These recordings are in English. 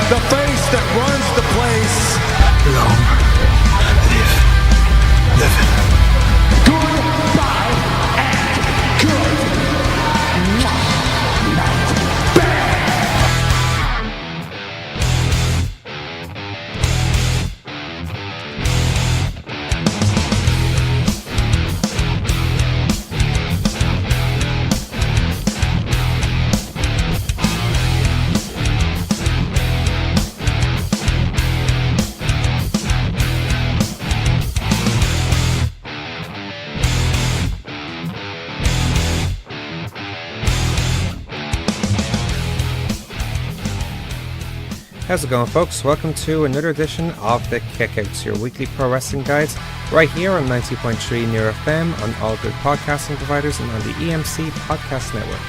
the face that runs the place. Long live living. Goodbye and good night. Bang! How's it going, folks? Welcome to another edition of The Kickouts, your weekly pro wrestling guides, right here on 90.3 Near FM, on all good podcasting providers, and on the EMC Podcast Network.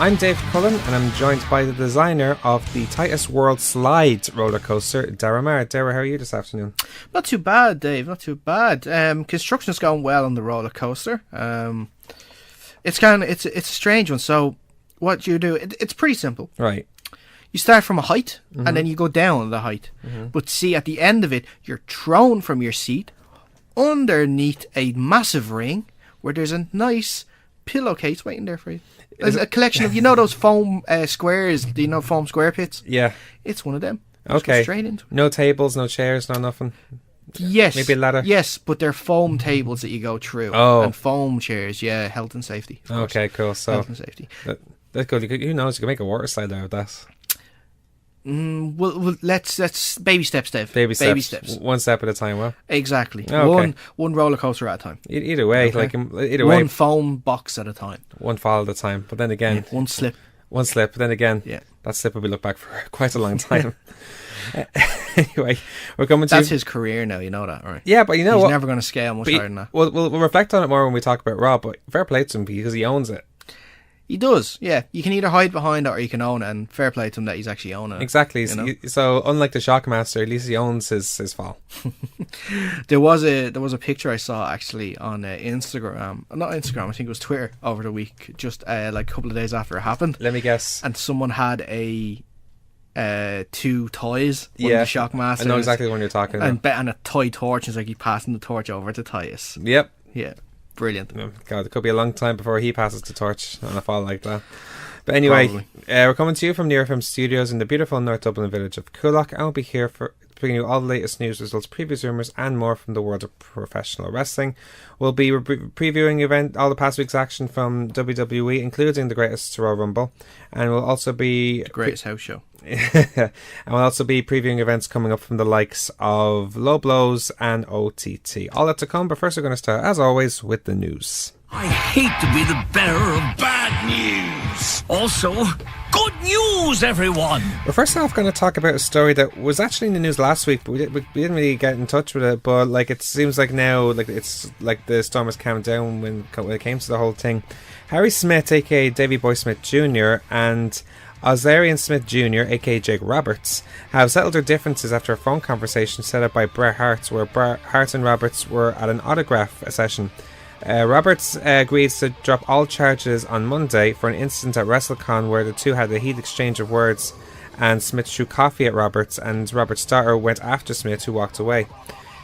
I'm Dave Cullen, and I'm joined by the designer of the Titus Worldslide roller coaster, Daragh Maher. Daragh, how are you this afternoon? Not too bad, Dave. Not too bad. Construction's going well on the roller coaster. It's a strange one. So, what you do? It's pretty simple. Right. You start from a height, and then you go down the height. But see, at the end of it, you're thrown from your seat underneath a massive ring where there's a nice pillowcase waiting there for you. There's a collection of, those foam squares, foam square pits? Yeah. It's one of them. Okay. Straight into it. No tables, no chairs, no nothing? Yes. Maybe a ladder? Yes, but they're foam tables that you go through. Oh. And foam chairs, yeah, health and safety. Okay, cool. So health and safety. That's good. Who knows? You can make a water slide out of that. Well, let's baby steps, Dave. Baby steps. One step at a time, well. Exactly. Okay. One roller coaster at a time. Either way, Okay. One foam box at a time. One fall at a time. But then again, one slip. But then again, that slip will be looked back for quite a long time. Anyway, we're coming to... That's his career now, you know that, right? Yeah, but you know He's what? never going to scale much higher than that. We'll reflect on it more when we talk about Raw, but fair play to him because he owns it. He does, yeah. You can either hide behind it or you can own it, and fair play to him that he's actually owning it. Exactly. So unlike the Shockmaster, at least he owns his fall. There was a picture I saw actually on Instagram. Not Instagram, I think it was Twitter over the week, just like a couple of days after it happened. Let me guess. And someone had two toys. One of the Shockmasters. I know exactly what you're talking about. And a toy torch. It's like he passing the torch over to Titus. Yep. Yeah. Brilliant. God, it could be a long time before he passes the torch on a fall like that. But anyway, we're coming to you from Near FM Studios in the beautiful North Dublin village of Coolock, and we'll be here for bringing you all the latest news, results, previews, rumours, and more from the world of professional wrestling. We'll be previewing all the past week's action from WWE, including the Greatest Royal Rumble, and we'll also be... The Greatest House Show. And we'll also be previewing events coming up from the likes of Low Blows and OTT. All that to come, but first we're going to start, as always, with the news. I hate to be the bearer of bad news. Also, good news, everyone. We're first off going to talk about a story that was actually in the news last week, but we didn't really get in touch with it. But it seems like now, it's like the storm has calmed down when it came to the whole thing. Harry Smith, aka Davey Boy Smith Jr., and Ozarian Smith Jr., aka Jake Roberts, have settled their differences after a phone conversation set up by Bret Hart, where Bret Hart and Roberts were at an autograph session. Roberts agreed to drop all charges on Monday for an incident at WrestleCon where the two had a heated exchange of words, and Smith threw coffee at Roberts, and Roberts' daughter went after Smith, who walked away.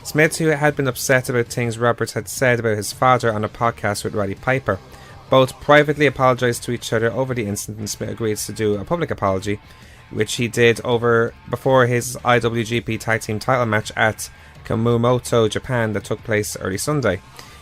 Smith, who had been upset about things Roberts had said about his father on a podcast with Roddy Piper, both privately apologised to each other over the incident, and Smith agreed to do a public apology, which he did before his IWGP Tag Team title match at Kumamoto, Japan, that took place early Sunday.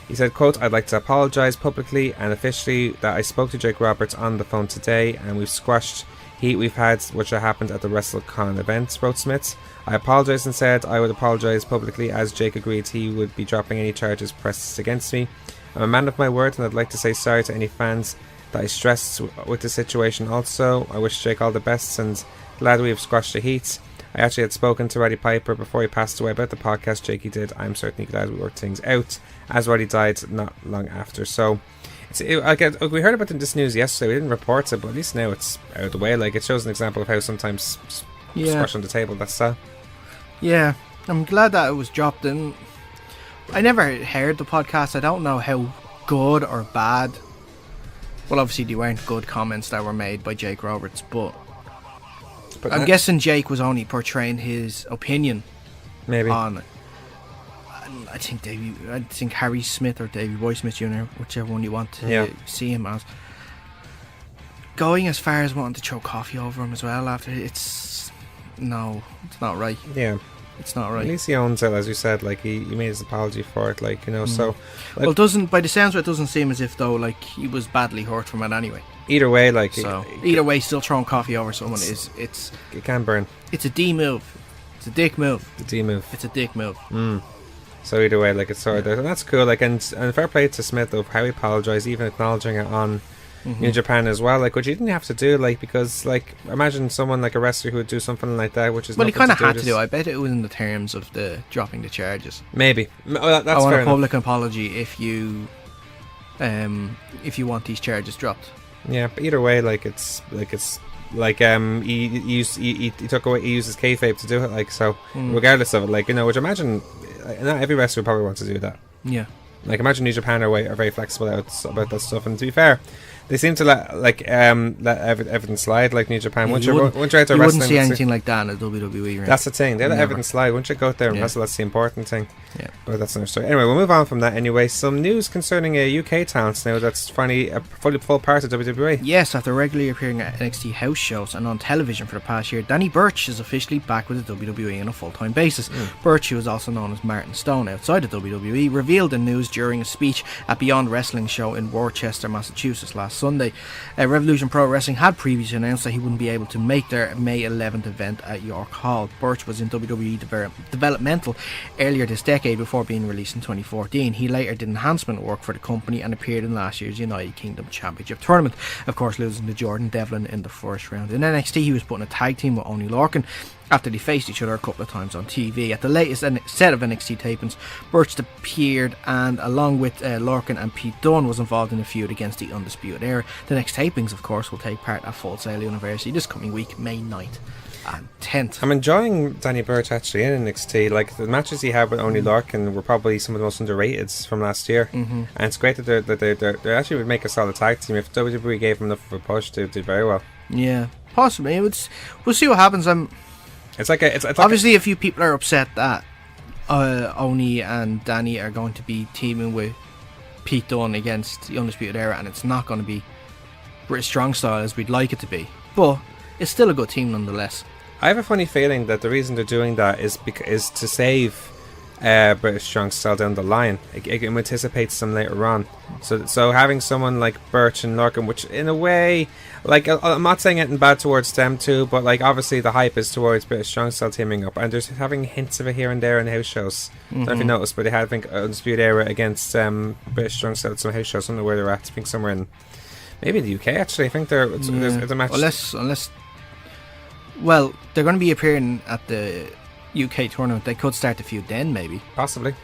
He said, quote, "I'd like to apologise publicly and officially that I spoke to Jake Roberts on the phone today and we've squashed heat we've had which happened at the WrestleCon event," wrote Smith. "I apologised and said I would apologise publicly as Jake agreed he would be dropping any charges pressed against me. I'm a man of my word and I'd like to say sorry to any fans that I stressed with the situation. Also, I wish Jake all the best and glad we have squashed the heat. I actually had spoken to Roddy Piper before he passed away about the podcast Jakey did. I'm certainly glad we worked things out, as Roddy died not long after." So we heard about this news yesterday. We didn't report it, but at least now it's out of the way. It shows an example of how sometimes squash on the table, that's that. Yeah, I'm glad that it was dropped in. I never heard the podcast. I don't know how good or bad. Well, obviously they weren't good comments that were made by Jake Roberts, but But I'm guessing Jake was only portraying his opinion maybe on it. I think Harry Smith or Davey Boy Smith Jr., whichever one you want to see him as, going as far as wanting to throw coffee over him as well after it's not right. Yeah. It's not right. At least he owns it, as you said. Like he made his apology for it. Like, you know, so. Like, well, doesn't by the sounds of it, doesn't seem as if though like he was badly hurt from it anyway. Either way, like. So either way, still throwing coffee over someone it can burn. It's a D move. It's a dick move. The D move. It's a dick move. So either way, like it's sort of, and that's cool. Like and fair play to Smith of how he apologized, even acknowledging it on New Japan as well. Like, which you didn't have to do. Like, because like imagine someone like a wrestler who would do something like that, which is well, he kind of had to do. I bet it was in the terms of the dropping the charges. Maybe. That's I want fair a public enough. apology if you want these charges dropped. Yeah, but either way, like it's he took away, he used his kayfabe to do it. Like, so regardless of it, like, you know, which imagine not every wrestler would probably want to do that. Yeah. Like, imagine New Japan are very flexible about that stuff, and to be fair, they seem to let everything slide. Like New Japan, Yeah, once you you wouldn't wrestling, see anything like that in a WWE ring. that's the thing. They let Never. everything slide. Once you go out there and Yeah. wrestle, that's the important thing. Yeah. But that's another story. Anyway, we'll move on from that. Anyway, some news concerning a UK talent now that's finally a full part of WWE. Yes, after regularly appearing at NXT house shows and on television for the past year, Danny Burch is officially back with the WWE on a full-time basis. Burch, who is also known as Martin Stone outside of WWE, revealed the news during a speech at Beyond Wrestling show in Worcester, Massachusetts last Sunday. Revolution Pro Wrestling had previously announced that he wouldn't be able to make their May 11th event at York Hall. Burch was in WWE developmental earlier this decade before being released in 2014. He later did enhancement work for the company and appeared in last year's United Kingdom Championship tournament, of course losing to Jordan Devlin in the first round. In NXT, he was put in a tag team with Oney Lorcan after they faced each other a couple of times on TV. At the latest set of NXT tapings, Burch appeared and, along with Lorcan and Pete Dunne, was involved in a feud against the Undisputed Era. The next tapings, of course, will take part at Full Sail University this coming week, May 9th and 10th. I'm enjoying Danny Burch actually in NXT. Like, the matches he had with Oney Lorcan were probably some of the most underrated from last year, and it's great that they actually would make a solid tag team. If WWE gave them enough of a push, they did very well. Yeah, possibly. We'll see what happens. It's like obviously a few people are upset that Oni and Danny are going to be teaming with Pete Dunne against the Undisputed Era, and it's not going to be British Strong Style as we'd like it to be, but it's still a good team nonetheless. I have a funny feeling that the reason they're doing that is to save British Strong Style down the line. It anticipates them later on. So having someone like Burch and Lorcan, which in a way, like, I'm not saying anything bad towards them too, but like obviously the hype is towards British Strong Style teaming up, and there's having hints of it here and there in house shows. I don't know if you noticed, but they had, I think, Undisputed Era against British Strong Style at some house shows. I don't know where they're at. I think somewhere in maybe the UK actually. I think there's a match. Unless well, they're going to be appearing at the UK tournament. They could start the feud then, maybe. Possibly.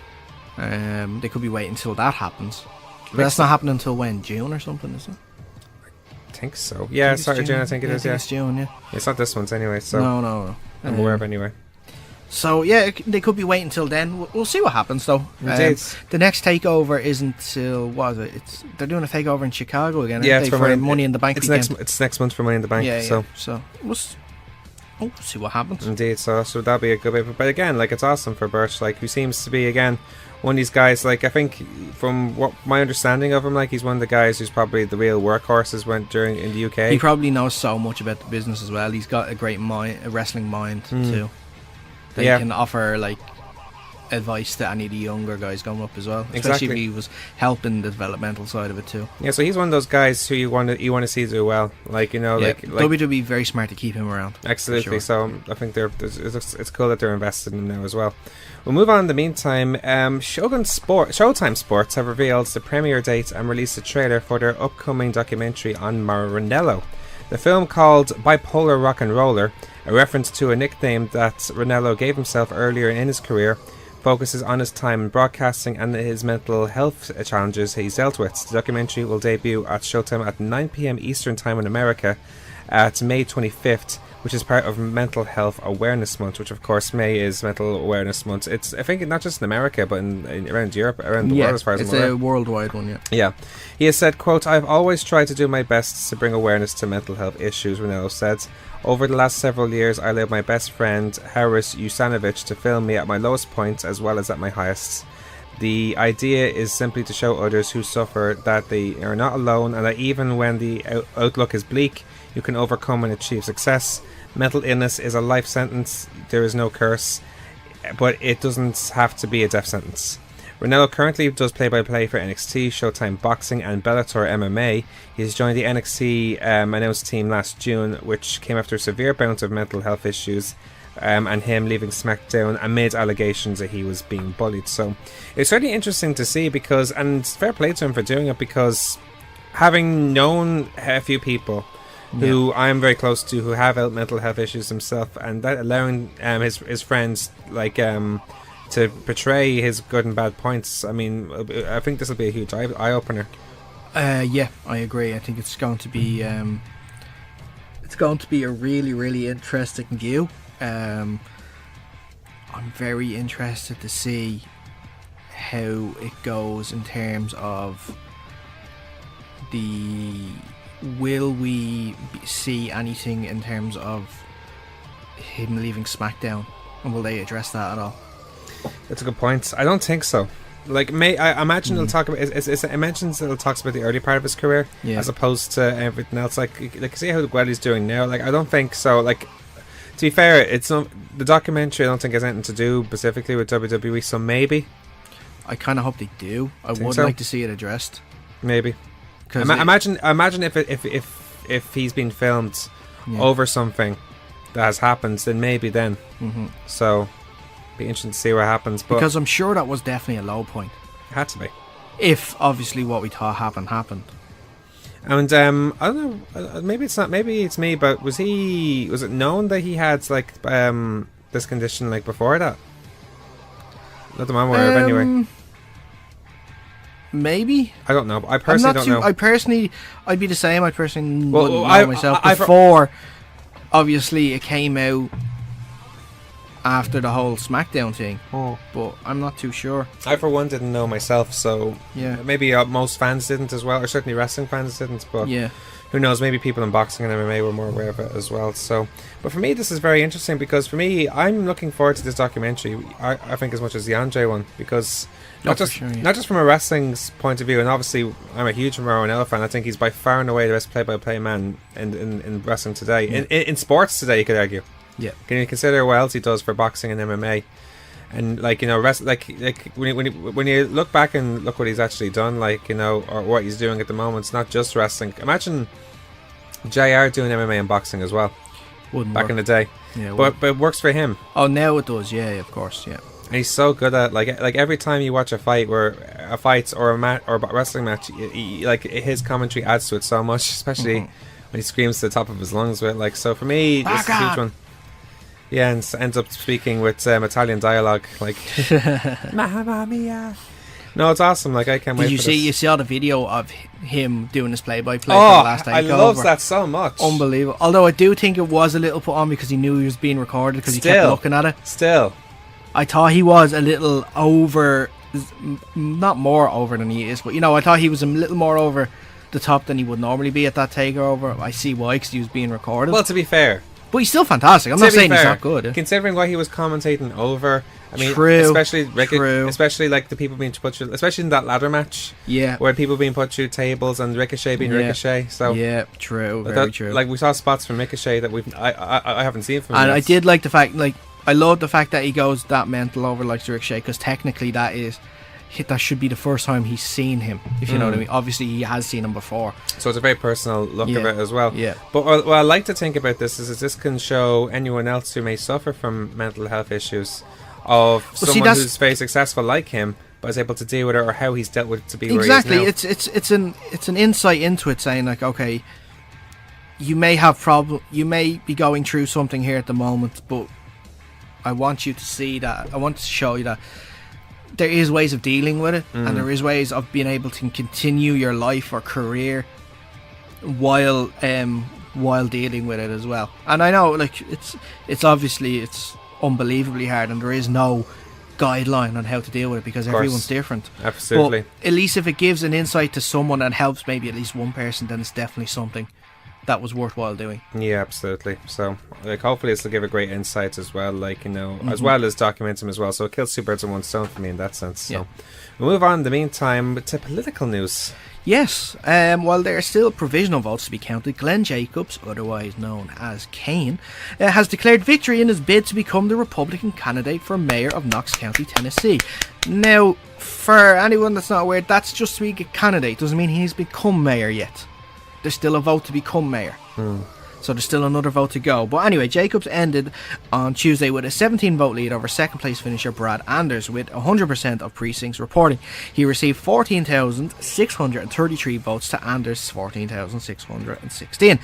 They could be waiting until that happens. But that's not happening until when? June or something, is it? I think so. Yeah, start of June, I think it is. Yeah, it's June. Yeah. It's not this one's anyway. So No. I'm aware of anyway. So yeah, they could be waiting until then. We'll see what happens though. Indeed. The next takeover isn't till what is it? They're doing a takeover in Chicago again. Yeah, aren't it's they, for Money in the Bank. It's weekend. next month for Money in the Bank. Yeah. So We'll see what happens. Indeed, so that'll be a good bit. But again, like, it's awesome for Burch, like, who seems to be, again, one of these guys, like, I think from what my understanding of him, like, he's one of the guys who's probably the real workhorses in the UK. He probably knows so much about the business as well. He's got a great mind, a wrestling mind too. That he can offer like advice to any of the younger guys going up as well. Especially Exactly. if he was helping the developmental side of it too. Yeah, so he's one of those guys who you want to see do well. Like, you know, like WWE very smart to keep him around. Absolutely. Sure. So I think it's cool that they're invested in him now as well. We'll move on in the meantime. Showtime Sports have revealed the premiere date and released a trailer for their upcoming documentary on Mauro Ranello. The film, called Bipolar Rock and Roller, a reference to a nickname that Ranello gave himself earlier in his career, focuses on his time in broadcasting and his mental health challenges he's dealt with. The documentary will debut at Showtime at 9 PM Eastern Time in America at May 25th, which is part of Mental Health Awareness Month, which of course May is Mental Awareness Month. It's, I think, not just in America, but in around Europe, around the world, as far as I'm aware. It's a worldwide one, yeah. Yeah. He has said, quote, "I've always tried to do my best to bring awareness to mental health issues," Ranello said. "Over the last several years, I allowed my best friend, Haris Usanovic, to film me at my lowest points as well as at my highest. The idea is simply to show others who suffer that they are not alone, and that even when the outlook is bleak, you can overcome and achieve success. Mental illness is a life sentence. There is no curse, but it doesn't have to be a death sentence." Ranello currently does play-by-play for NXT, Showtime Boxing and Bellator MMA. He has joined the NXT announced team last June, which came after a severe bout of mental health issues and him leaving SmackDown amid allegations that he was being bullied. So it's really interesting to see because, and fair play to him for doing it, because having known a few people who I'm very close to who have mental health issues themselves, and that allowing his friends to portray his good and bad points, I mean, I think this will be a huge eye opener. Yeah, I agree. I think it's going to be a really, really interesting view. I'm very interested to see how it goes in terms of will we see anything in terms of him leaving SmackDown, and will they address that at all? That's a good point. I don't think so. Like, I imagine it'll talk about. It mentions that it talks about the early part of his career, as opposed to everything else. Like see how well he's doing now. Like, I don't think so. Like, to be fair, it's not the documentary. I don't think has anything to do specifically with WWE. So maybe. I kind of hope they do. I would so? like to see it addressed. Maybe. Imagine if he's been filmed over something that has happened, then maybe then. Mm-hmm. So. Be interesting to see what happens, but because I'm sure that was definitely a low point. It had to be. If obviously what we thought happened. And I don't know. Maybe it's not. Maybe it's me. But was it known that he had like this condition like before that? Not that I'm aware of, anyway. Maybe. I don't know. I personally don't know. I'd be the same. I personally wouldn't know myself before. Obviously, it came out after the whole SmackDown thing, but I'm not too sure. I, for one, didn't know myself, so maybe most fans didn't as well, or certainly wrestling fans didn't, but who knows, maybe people in boxing and MMA were more aware of it as well. So, but for me, this is very interesting, because for me, I'm looking forward to this documentary, I think, as much as the Andre one, because not just from a wrestling's point of view, and obviously I'm a huge Mauro Ranello fan. I think he's by far and away the best play-by-play man in wrestling today, in sports today, you could argue. Yeah, can you consider what else he does for boxing and MMA, and like, you know, like when you look back and look what he's actually done, like, you know, or what he's doing at the moment, it's not just wrestling. Imagine JR doing MMA and boxing as well. Wouldn't back work in the day, but it works for him. Oh, now it does, of course, And he's so good at like every time you watch a fight or a wrestling match, like his commentary adds to it so much, especially when he screams to the top of his lungs with it. Like, so for me, this is a huge one. Yeah, and ends up speaking with Italian dialogue, like "Mamma mia." No, it's awesome. Like, I can't wait. You saw the video of him doing his play-by-play for the last takeover? I love that so much. Unbelievable. Although I do think it was a little put on because he knew he was being recorded, because he kept looking at it. Still, I thought he was a little over, not more over than he is, but, you know, I thought he was a little more over the top than he would normally be at that takeover. I see why, because he was being recorded. Well, to be fair, but he's still fantastic. I'm not saying he's not good. Considering what he was commentating over, I mean, especially like the people being put through, especially in that ladder match, where people being put through tables and Ricochet being Ricochet. So very true. Like, we saw spots from Ricochet that I haven't seen from him. And I did like the fact, like, I love the fact that he goes that mental over like Ricochet, because technically that should be the first time he's seen him, if you know what I mean. Obviously he has seen him before, so it's a very personal look of it as well. But what I like to think about this is this can show anyone else who may suffer from mental health issues of someone who's very successful like him, but is able to deal with it, or how he's dealt with it to be where he is now. It's an insight into it, saying like, okay, you may have you may be going through something here at the moment, but I want you to see that, I want to show you that there is ways of dealing with it, and there is ways of being able to continue your life or career while while dealing with it as well. And I know, like, it's obviously it's unbelievably hard, and there is no guideline on how to deal with it because everyone's different. Absolutely. But at least if it gives an insight to someone and helps maybe at least one person, then it's definitely something that was worthwhile doing. Yeah, absolutely. So, like, hopefully this will give a great insight as well, like, you know, as well as document him as well. So it kills two birds with one stone for me in that sense. So we'll move on in the meantime to political news. Yes, while there are still provisional votes to be counted, Glenn Jacobs, otherwise known as Kane, has declared victory in his bid to become the Republican candidate for mayor of Knox County, Tennessee. Now, for anyone that's not aware, that's just to be a candidate, doesn't mean he's become mayor yet. There's still a vote to become mayor. So there's still another vote to go. But anyway, Jacobs ended on Tuesday with a 17-vote lead over second place finisher Brad Anders with 100% of precincts reporting. He received 14,633 votes to Anders' 14,616.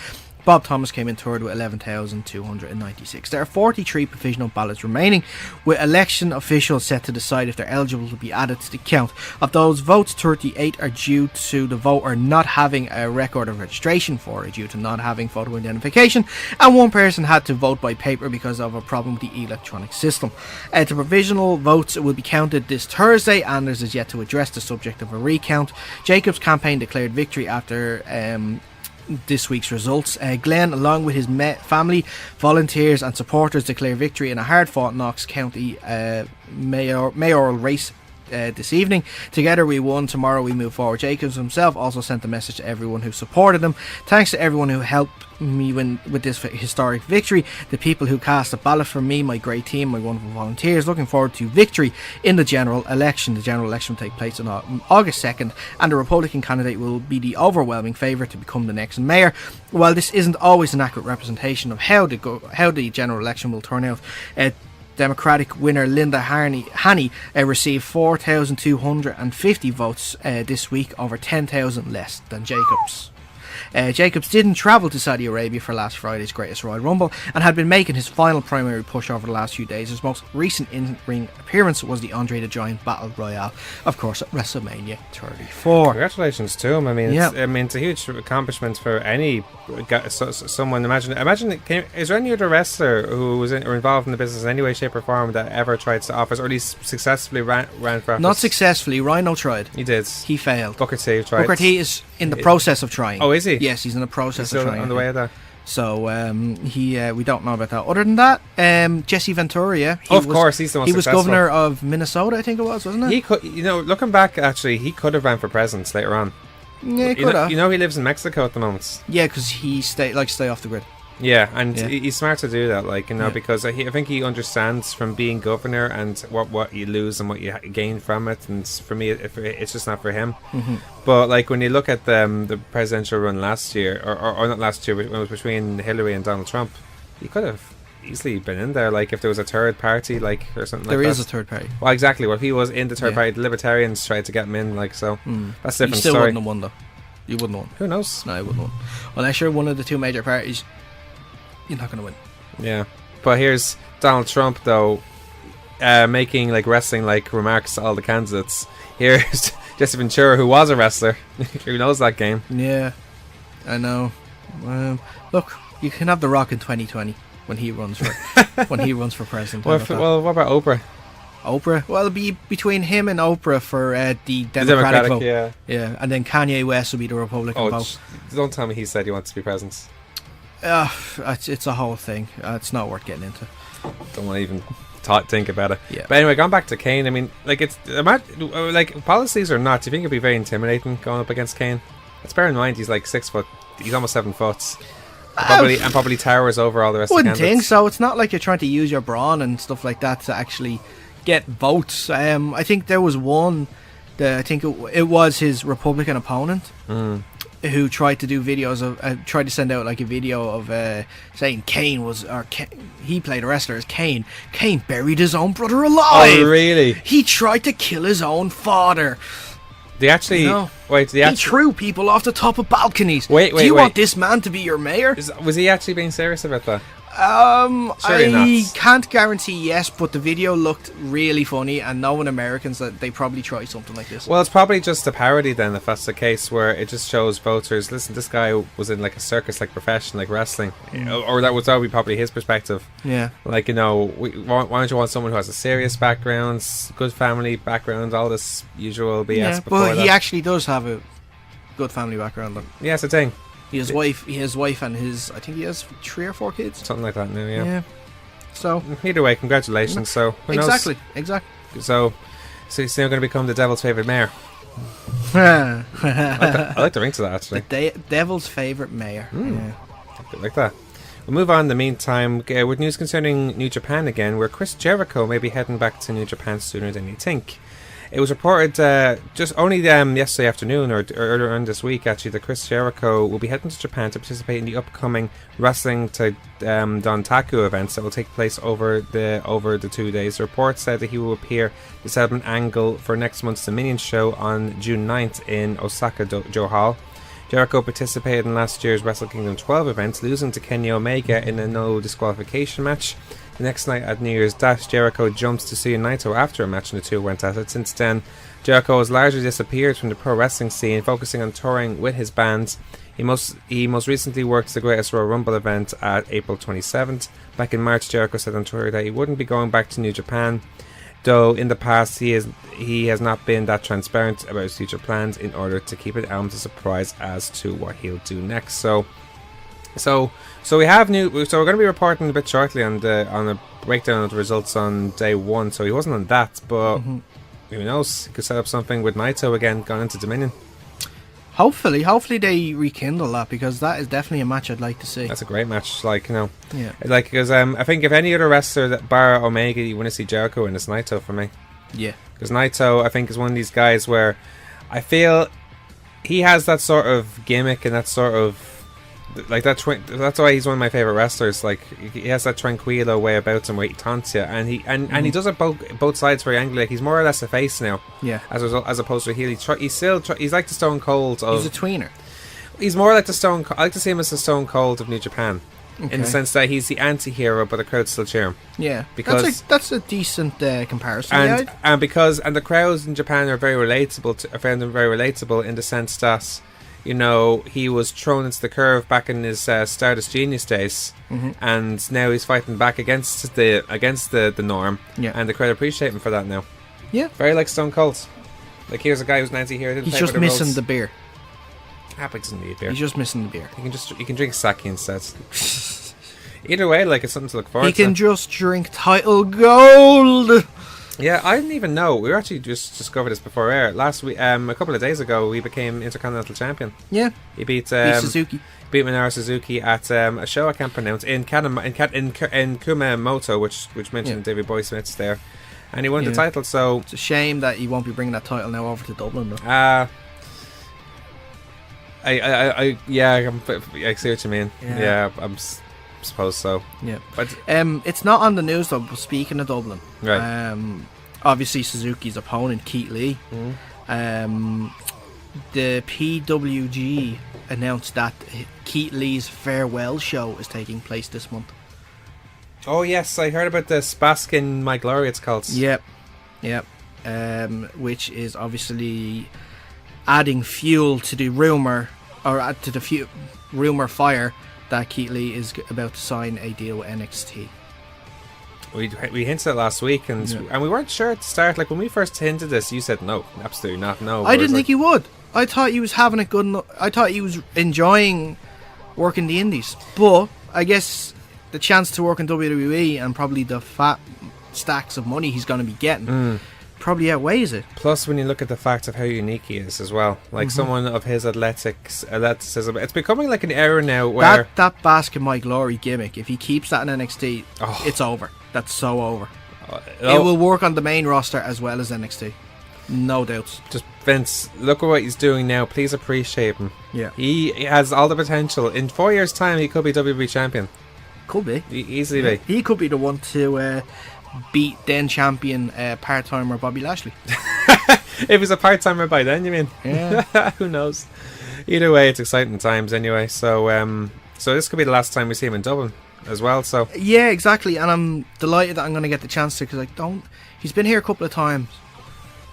Bob Thomas came in third with 11,296. There are 43 provisional ballots remaining, with election officials set to decide if they're eligible to be added to the count. Of those votes, 38 are due to the voter not having a record of registration, 4 are due to not having photo identification, and 1 person had to vote by paper because of a problem with the electronic system. The provisional votes will be counted this Thursday. Anders is yet to address the subject of a recount. Jacobs' campaign declared victory after this week's results. Glenn, along with his family, volunteers and supporters, declare victory in a hard-fought Knox County mayoral race this evening. Together we won, tomorrow we move forward. Jacobs himself also sent a message to everyone who supported him. Thanks to everyone who helped me with this historic victory, the people who cast a ballot for me, my great team, my wonderful volunteers. Looking forward to victory in the general election. The general election will take place on August 2nd, and the Republican candidate will be the overwhelming favourite to become the next mayor. While this isn't always an accurate representation of how the general election will turn out, Democratic winner Linda Haney received 4,250 votes this week, over 10,000 less than Jacobs. Jacobs didn't travel to Saudi Arabia for last Friday's Greatest Royal Rumble and had been making his final primary push over the last few days. His most recent in-ring appearance was the Andre the Giant Battle Royale, of course, at WrestleMania 34. Congratulations to him. I mean, it's a huge accomplishment for any someone. Imagine. Is there any other wrestler who was involved in the business in any way, shape, or form that ever tried to office, or at least successfully ran for office? Not successfully. Rhino tried. He did. He failed. Booker T tried. Booker T is in the process of trying. Oh, is he? Yes, he's in the process of trying. On the way of that. So we don't know about that. Other than that, Jesse Ventura, of course, he's the most successful. He was governor of Minnesota, I think it was, wasn't it? He could, looking back, actually, he could have ran for president later on. Yeah, he could have. He lives in Mexico at the moment. Yeah, because he stay off the grid. Yeah, and he's smart to do that, because I think he understands from being governor and what you lose and what you gain from it. And for me, it's just not for him. Mm-hmm. But when you look at the presidential run last year, or not last year, but when it was between Hillary and Donald Trump, he could have easily been in there. If there was a third party, or something. There is a third party. Well, exactly. Well, if he was in the third party, the Libertarians tried to get him in. That's a different story. You still wouldn't have won, though. You wouldn't have won. Who knows? No, you wouldn't have won. Unless you're one of the two major parties, you're not going to win. Yeah, but here's Donald Trump though, making wrestling remarks to all the candidates. Here's Jesse Ventura, who was a wrestler, who knows that game. Yeah, I know. Look, you can have The Rock in 2020 when he runs for president. Well, what about Oprah? Oprah? Well, it'll be between him and Oprah for the Democratic vote. Yeah, and then Kanye West will be the Republican vote. Don't tell me he said he wants to be president. It's a whole thing. It's not worth getting into. Don't want to even think about it. Yeah. But anyway, going back to Kane, I mean, policies or not, do you think it'd be very intimidating going up against Kane? Let's bear in mind he's 6 foot. He's almost 7 foot. Probably towers over all the rest of the candidates. Wouldn't think so. It's not like you're trying to use your brawn and stuff like that to actually get votes. I think there was one. I think it was his Republican opponent. Who tried to do videos of tried to send out a video of saying he played a wrestler as Kane. Kane buried his own brother alive. Oh, really? He tried to kill his own father. They actually he threw people off the top of balconies. Wait. Do you want this man to be your mayor? Was he actually being serious about that? Surely I not. can't guarantee yes, but the video looked really funny, and knowing Americans, that they probably try something like this. Well, it's probably just a parody then, if that's the case, where it just shows voters, listen, this guy was in like a circus, like profession, like wrestling, or that would be probably his perspective. Yeah. Like, you know, why don't you want someone who has a serious background, good family background, all this usual BS Yeah, before but he that. actually does have a good family background. Though. Yeah, it's a thing. His wife, and his, I think he has 3 or 4 kids. Something like that now, yeah. So Either way, congratulations. So, who knows? Exactly. So he's now going to become the devil's favourite mayor. the I like the ring to that, actually. devil's favorite mayor. Yeah. Like that. We'll move on in the meantime with news concerning New Japan again, where Chris Jericho may be heading back to New Japan sooner than you think. It was reported just only yesterday afternoon or earlier on this week, actually, that Chris Jericho will be heading to Japan to participate in the upcoming Wrestling to Dontaku events that will take place over the 2 days. The report said that he will appear to set up an angle for next month's Dominion show on June 9th in Osaka Joe Hall. Jericho participated in last year's Wrestle Kingdom 12 events, losing to Kenny Omega in a no disqualification match. The next night at New Year's Dash, Jericho jumps to see Naito after a match, and the two went at it. Since then, Jericho has largely disappeared from the pro wrestling scene, focusing on touring with his bands. He most recently worked the Greatest Royal Rumble event at April 27th. Back in March, Jericho said on Twitter that he wouldn't be going back to New Japan, though in the past he has not been that transparent about his future plans in order to keep it element of surprise as to what he'll do next. So we have we're going to be reporting a bit shortly on a breakdown of the results on day 1. So he wasn't on that, but who knows? He could set up something with Naito again, gone into Dominion. Hopefully they rekindle that, because that is definitely a match I'd like to see. That's a great match, like, you know. Yeah. Like, because I think if any other wrestler that bar Omega you want to see Jericho in, it's Naito for me. Yeah. Because Naito, I think, is one of these guys where I feel he has that sort of gimmick and that sort of like that. That's why he's one of my favorite wrestlers. Like, he has that tranquilo way about him where he taunts you, and he does it both sides very angrily. Like, he's more or less a face now. Yeah. As opposed to a heel. He's like the Stone Cold of. He's a tweener. He's more like the Stone. I like to see him as the Stone Cold of New Japan. Okay. In the sense that he's the anti-hero, but the crowd still cheer him. Yeah, because that's a decent comparison. And Yeah, the crowds in Japan are very relatable. I found them very relatable in the sense that, you know, he was thrown into the curve back in his Stardust Genius days, and now he's fighting back against the norm. Yeah. And the crowd appreciate him for that now. Yeah, very like Stone Cold. Like, here's a guy who's an anti-hero. he's just missing the beer. Happy doesn't need beer. He's just missing the beer. He can drink sake instead. Either way, like, it's something to look forward to. He can just drink Title Gold. Yeah, I didn't even know. We actually just discovered this before air. Last week, a couple of days ago, we became Intercontinental Champion. Yeah. He beat Suzuki. Beat Minoru Suzuki at a show I can't pronounce in Kumamoto, which mentioned David Boy Smith's there, and he won the title. So it's a shame that he won't be bringing that title now over to Dublin, though. I see what you mean. Yeah, suppose so. Yeah, but it's not on the news though. But speaking of Dublin, right? Obviously Suzuki's opponent, Keith Lee. The PWG announced that Keith Lee's farewell show is taking place this month. Oh yes, I heard about this. Bask in My Glory, it's called. Yep. Which is obviously adding fuel to the rumor, or to the rumor fire that Keith Lee is about to sign a deal with NXT. We hinted it last week, and we weren't sure at the start. Like, when we first hinted this, you said no, absolutely not, no. I didn't think he would. I thought he was having it good enough. I thought he was enjoying working the indies, but I guess the chance to work in WWE and probably the fat stacks of money he's going to be getting probably outweighs it. Plus, when you look at the fact of how unique he is as well, like someone of his athleticism, it's becoming like an era now where that Bask in My Glory gimmick, if he keeps that in NXT, it's over. That's so over. It will work on the main roster as well as NXT, no doubts. Just Vince, look at what he's doing now. Please appreciate him. Yeah, he has all the potential. In 4 years' time, he could be WWE champion. Could be. Easily be. He could be the one to beat then champion part-timer Bobby Lashley. If he's a part-timer by then, you mean? Yeah. Who knows? Either way, it's exciting times anyway. So this could be the last time we see him in Dublin. as well. So Yeah, exactly. And I'm delighted that I'm going to get the chance to, because he's been here a couple of times,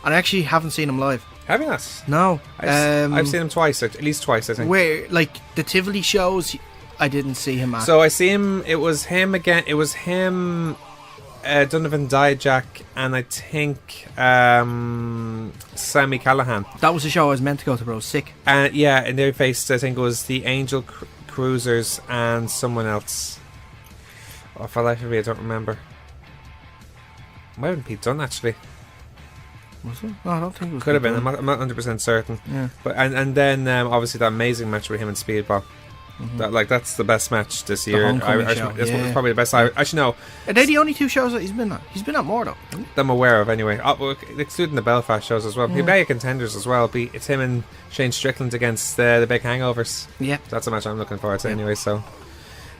and I actually haven't seen him live. have you not? No. I've seen him twice, at least twice, I think. Where, like, the Tivoli shows, I didn't see him at. So I see him. It was him again. It was him, Donovan Dijak, and I think Sammy Callahan. That was the show I was meant to go to, but I was sick. And yeah, and they faced, I think it was the Angel Cruisers and someone else. Oh, for the life of me, I don't remember. Might have been Pete Dunne, actually. Was it? No, I don't think it was. Could have been. Pete Dunne. I'm not 100% certain. Yeah. But and then obviously that amazing match with him and Speedball. That's the best match this year. Homecoming show, It's yeah. probably the best. Actually, no, Are they the only 2 shows that he's been at? He's been at more, though. Hasn't he? that I'm aware of anyway. Excluding the Belfast shows as well. He'll be contenders as well. It's him and Shane Strickland against the Big Hangovers. Yeah. That's a match I'm looking forward to anyway. So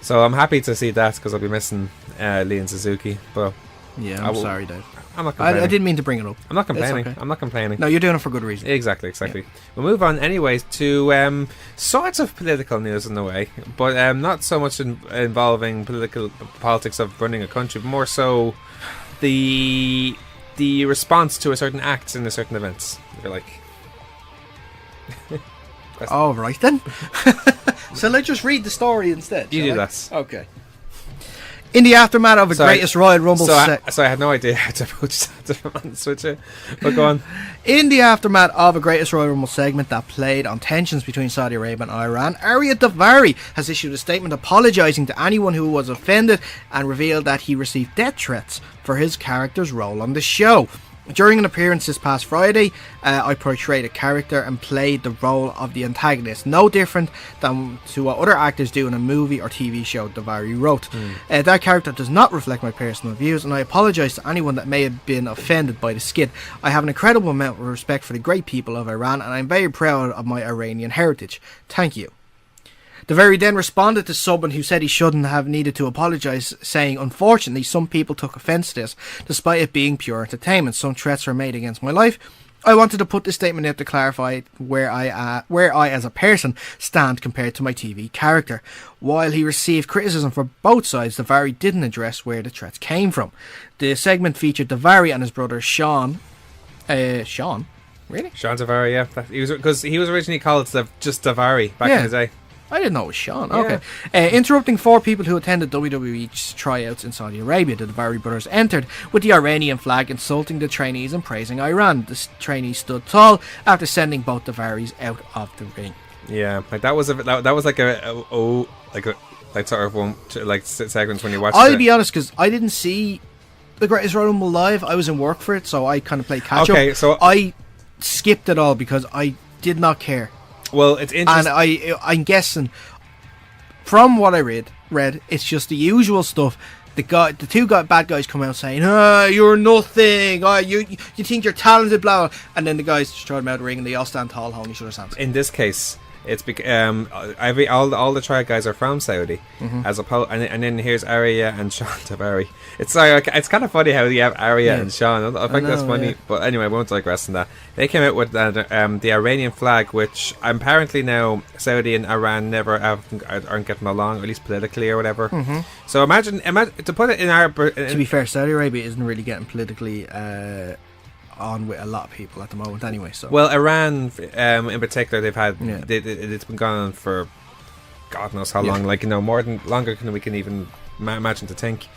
I'm happy to see that because I'll be missing Lee and Suzuki. But Yeah, I I'm will- sorry, Dave. I'm not complaining. I didn't mean to bring it up. I'm not complaining. okay. I'm not complaining. No, you're doing it for good reason. Exactly. We'll move on anyways to sorts of political news in a way, but not so much involving politics of running a country, but more so the response to a certain act in a certain events. If you like. All right, then. So let's just read the story instead. You shall do I? that. Okay. In the aftermath of the Sorry. Greatest Royal Rumble So I had no idea how to approach that on the switcher. But go on. In the aftermath of a Greatest Royal Rumble segment that played on tensions between Saudi Arabia and Iran, Arya Daivari has issued a statement apologising to anyone who was offended and revealed that he received death threats for his character's role on the show. During an appearance this past Friday, I portrayed a character and played the role of the antagonist, no different than to what other actors do in a movie or TV show, Daivari wrote. That character does not reflect my personal views, and I apologise to anyone that may have been offended by the skit. I have an incredible amount of respect for the great people of Iran, and I'm very proud of my Iranian heritage. Thank you. Daivari then responded to someone who said he shouldn't have needed to apologise, saying, unfortunately, some people took offence to this, despite it being pure entertainment. Some threats were made against my life. I wanted to put this statement out to clarify where I as a person stand compared to my TV character. While he received criticism from both sides, Daivari didn't address where the threats came from. The segment featured Daivari and his brother Sean. Sean? Really? Sean Daivari, yeah. Because he was originally called just Daivari back in the day. I didn't know it was Sean. Okay. Interrupting 4 people who attended WWE's tryouts in Saudi Arabia, the Daivari brothers entered with the Iranian flag, insulting the trainees and praising Iran. The trainees stood tall after sending both Daivaris out of the ring. Yeah, like that was like sort of one like segments when you watched I'll it. be honest, because I didn't see the Greatest Royal Rumble live. I was in work for it, so I kind of played catch up. Okay, so I skipped it all because I did not care. Well, it's interesting. And I'm guessing from what I read, it's just the usual stuff. The 2 bad guys come out saying, you're nothing. You think you're talented, blah, blah. And then the guys just throw them out of the ring and they all stand tall holding each other's hands. In this case, it's all the triad guys are from Saudi, as opposed, and then here's Arya and Sean Daivari. It's kind of funny how you have Arya and Sean. I think that's funny, but anyway, I won't digress on that. They came out with the Iranian flag, which apparently now Saudi and Iran aren't getting along, or at least politically or whatever. So imagine to put it in our. To be fair, Saudi Arabia isn't really getting politically on with a lot of people at the moment anyway. So well, Iran in particular, they've had it's been going on for God knows how long, like, longer than we can even imagine to think.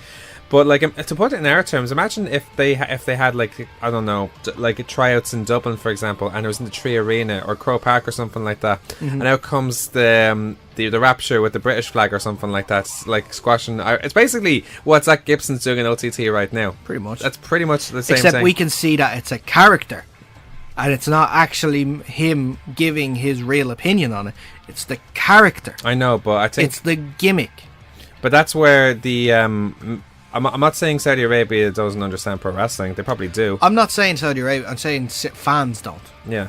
But like, to put it in our terms, imagine if they had, like, I don't know, like tryouts in Dublin, for example, and it was in the Tree Arena or Croke Park or something like that, and out comes the Rapture with the British flag or something like that. It's like squashing. It's basically what Zach Gibson's doing in OTT right now. pretty much. That's pretty much the same Except thing. we can see that it's a character, and it's not actually him giving his real opinion on it. It's the character. I know, but I think It's the gimmick. But that's where the I'm not saying Saudi Arabia doesn't understand pro wrestling. They probably do. I'm not saying Saudi Arabia. I'm saying fans don't, Yeah.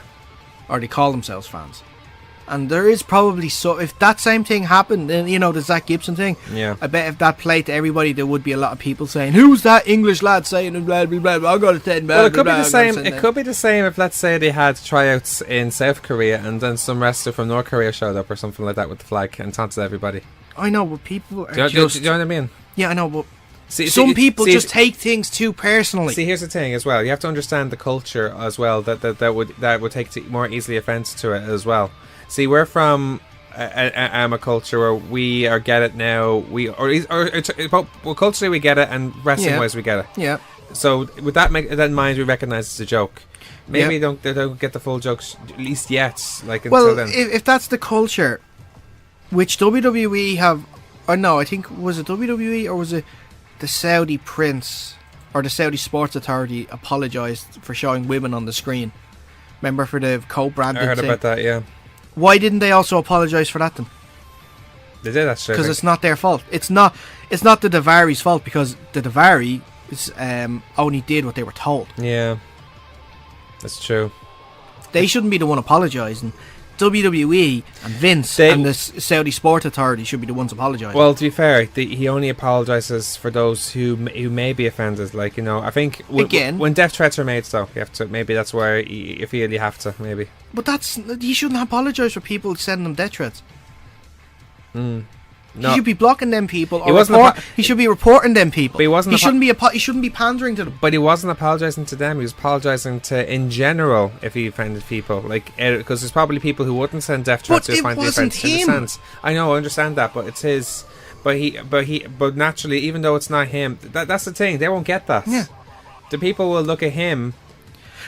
or they call themselves fans. And there is probably if that same thing happened, then the Zach Gibson thing. Yeah. I bet if that played to everybody, there would be a lot of people saying, "Who's that English lad saying?" Blah blah blah. I'm gonna say. Well, it could be the same. It could be the same if, let's say, they had tryouts in South Korea and then some wrestler from North Korea showed up or something like that with the flag and taunted everybody. I know, but people are Do you know what I mean? Yeah, I know, but Some people just take things too personally. See, here's the thing as well. You have to understand the culture as well. That would take more easily offense to it as well. See, we're from a culture where we get it now. Culturally we get it, and wrestling wise we get it. Yeah. So with that in mind, we recognise it's a joke. Maybe they don't get the full jokes at least yet. Like until then. If that's the culture, which WWE have, or no, I think was it WWE or was it the Saudi Prince or the Saudi Sports Authority apologised for showing women on the screen. Remember for the co-branded I heard thing? about that, yeah. Why didn't they also apologise for that then? They did actually. Because it's not their fault. It's not the Daivari's fault, because the Daivari only did what they were told. Yeah, that's true. They shouldn't be the one apologising. WWE and Vince and the Saudi Sport Authority should be the ones apologising. Well, to be fair, he only apologises for those who may be offended. Like, you know, I think when death threats are made, though, you have to. Maybe that's where you feel you have to. Maybe. But he shouldn't apologise for people sending him death threats. No. He should be blocking them people. Or he should be reporting them people. But he shouldn't be pandering to them. But he wasn't apologising to them. He was apologising to in general if he offended people. Like, because there's probably people who wouldn't send death threats. But it wasn't him. I know, I understand that, but it's his. But naturally, even though it's not him, that's the thing. They won't get that. Yeah. The people will look at him.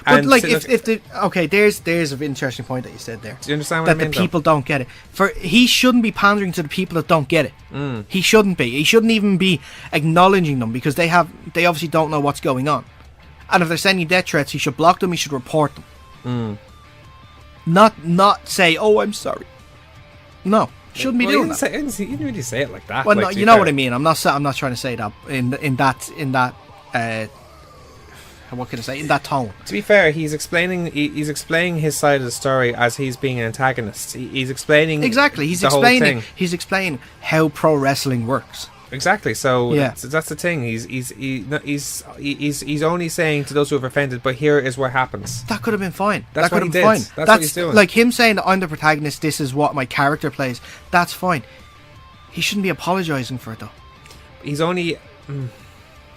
But like, there's an interesting point that you said there. Do you understand what I mean? That the people don't get it. He shouldn't be pandering to the people that don't get it. He shouldn't be. He shouldn't even be acknowledging them, because they obviously don't know what's going on. And if they're sending death threats, he should block them. He should report them. Not say, "Oh, I'm sorry." No, shouldn't be doing that. He didn't really say it like that. Well, no, you know what I mean. I'm not trying to say that in that. What can I say in that tone? To be fair, he's explaining his side of the story as he's being an antagonist. He's explaining exactly. He's explaining how pro wrestling works. Exactly. So that's the thing. He's only saying to those who have offended, but here is what happens. That could have been fine. That's what he did. Fine. That's what he's doing. Like him saying that I'm the protagonist. This is what my character plays. That's fine. He shouldn't be apologising for it though. He's only.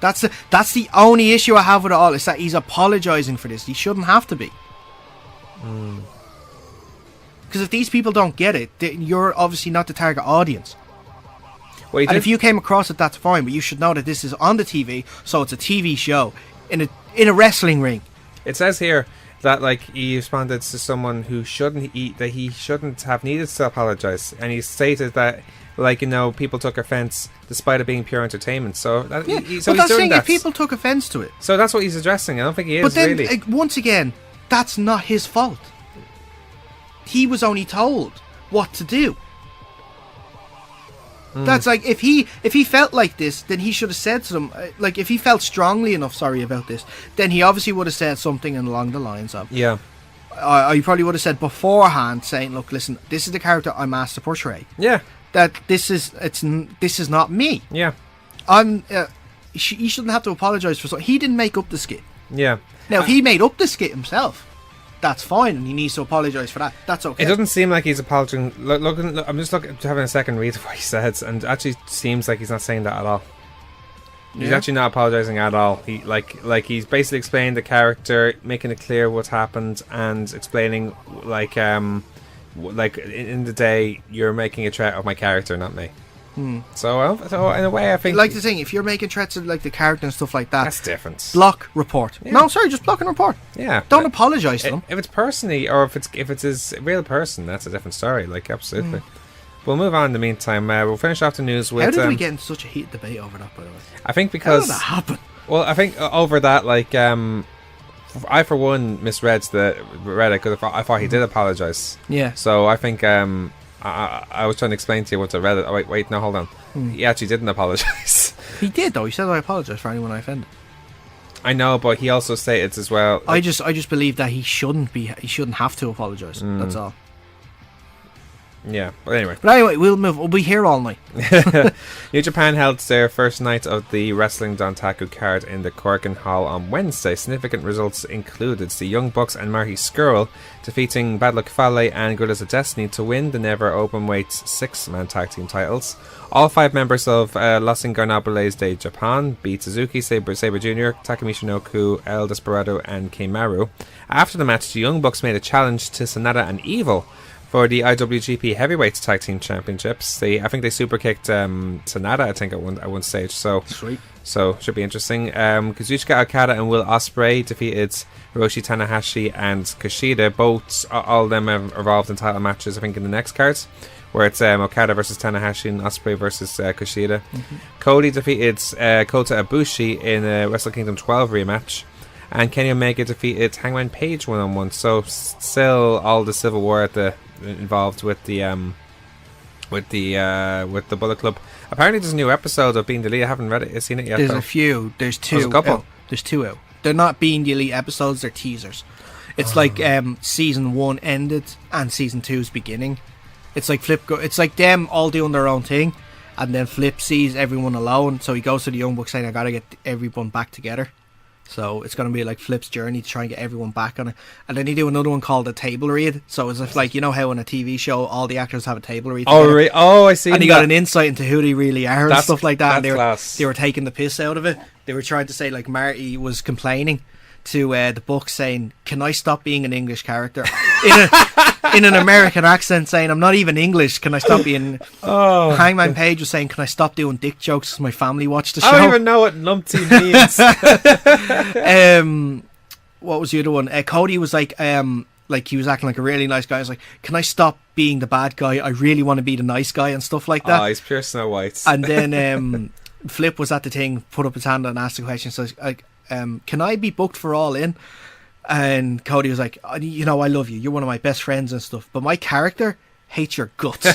That's the only issue I have with it all, is that he's apologising for this. He shouldn't have to be. Because if these people don't get it, you're obviously not the target audience. Well, and if you came across it, that's fine, but you should know that this is on the TV, so it's a TV show in a wrestling ring. It says here that like he responded to someone who shouldn't have needed to apologise, and he stated that, like, you know, people took offence despite it being pure entertainment. So he's doing saying that. If people took offence to it. So that's what he's addressing. I don't think he is. But then, really. Once again, that's not his fault. He was only told what to do. That's like, if he felt like this, then he should have said to them, like, if he felt strongly enough about this, then he obviously would have said something along the lines of, he probably would have said beforehand, saying, look, listen, this is the character I'm asked to portray. Yeah. That this is not me. Yeah. He shouldn't have to apologise for something. He didn't make up the skit. Yeah. Now, if he made up the skit himself, that's fine, and he needs to apologise for that. That's okay. It doesn't seem like he's apologising. Look, I'm just having a second read of what he says, and it actually seems like he's not saying that at all. He's actually not apologising at all. He like he's basically explaining the character, making it clear what's happened, and explaining like in the day, you're making a threat of my character, not me. So in a way, I think, like the thing, if you're making threats of like the character and stuff like that, that's different. Block, report. Yeah. No, sorry, just block and report. Yeah, don't apologise to them. If it's personally, or if it's his real person, that's a different story. Like, absolutely. We'll move on in the meantime. We'll finish off the news with. How did we get into such a heated debate over that, by the way? I think because how did that happen? Well, I think over that, like, I for one misread it because I thought he did apologise. Yeah. So I think I was trying to explain to you what I read it. Oh, wait, no, hold on. He actually didn't apologise. He did though. He said, I apologise for anyone I offended. I know, but he also stated as well. I just believe that he shouldn't have to apologise. That's all. Yeah, but anyway. But anyway, we'll be here all night. New Japan held their first night of the Wrestling Dontaku card in the Corkin Hall on Wednesday. Significant results included the Young Bucks and Marty Scurll defeating Bad Luck Fale and Gorillas of Destiny to win the Never Openweight 6-man tag team titles. All 5 members of Los Ingobernables de Japan beat Suzuki, Sabre Jr., Takumi Shinoku, El Desperado and Keimaru. After the match, the Young Bucks made a challenge to Sanada and Evil for the IWGP Heavyweight Tag Team Championships. I think they super kicked Sanada, I think, at one stage. So Sweet. So should be interesting. Kazuchika Okada and Will Ospreay defeated Hiroshi Tanahashi and Kushida. All of them have evolved in title matches, I think, in the next cards, where it's Okada versus Tanahashi and Ospreay versus Kushida. Cody defeated Kota Ibushi in a Wrestle Kingdom 12 rematch. And Kenny Omega defeated Hangman Page 1-on-1. So still all the civil war involved with the Bullet Club. Apparently there's a new episode of Being the Elite. I haven't seen it yet. There's though. a few. There's 2. There's a couple. There's 2 out. They're not Being the Elite episodes. They're teasers. It's like season 1 ended and season 2's beginning. It's like it's like them all doing their own thing, and then Flip sees everyone alone, so he goes to the Young Bucks saying, I gotta get everyone back together. So it's going to be like Flip's journey to try and get everyone back on it. And then he do another one called a table read. So it's like, you know how in a TV show all the actors have a table read together? I see. And he got an insight into who they really are and stuff like that. And Class. they were taking the piss out of it. They were trying to say, like, Marty was complaining to the book saying, can I stop being an English character? in an American accent saying, I'm not even English, can I stop being... Hangman Page was saying, can I stop doing dick jokes because my family watched the show? I don't even know what numpty means. What was the other one? Cody was like he was acting like a really nice guy. I was like, can I stop being the bad guy? I really want to be the nice guy and stuff like that. Oh, he's pure Snow White. And then Flip was at the thing, put up his hand and asked a question. So like, can I be booked for All In? And Cody was like, you know, I love you. You're one of my best friends and stuff. But my character hates your guts.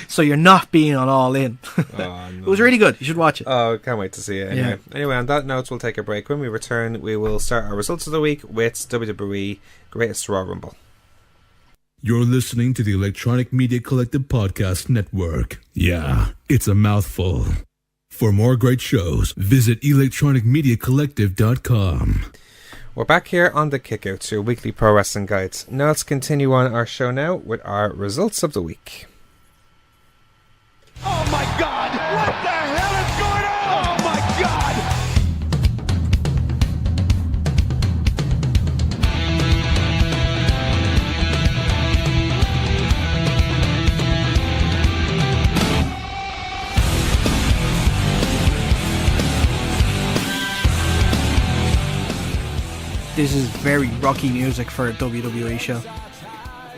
So you're not being on All In. No. It was really good. You should watch it. Oh, can't wait to see it. Anyway, on that note, we'll take a break. When we return, we will start our results of the week with WWE Greatest Royal Rumble. You're listening to the Electronic Media Collective Podcast Network. Yeah, it's a mouthful. For more great shows, visit electronicmediacollective.com. We're back here on the Kickouts, your weekly pro wrestling guide. Now let's continue on our show now with our results of the week. Oh my God! What the hell is going on? Oh my God! This is very rocky music for a WWE show.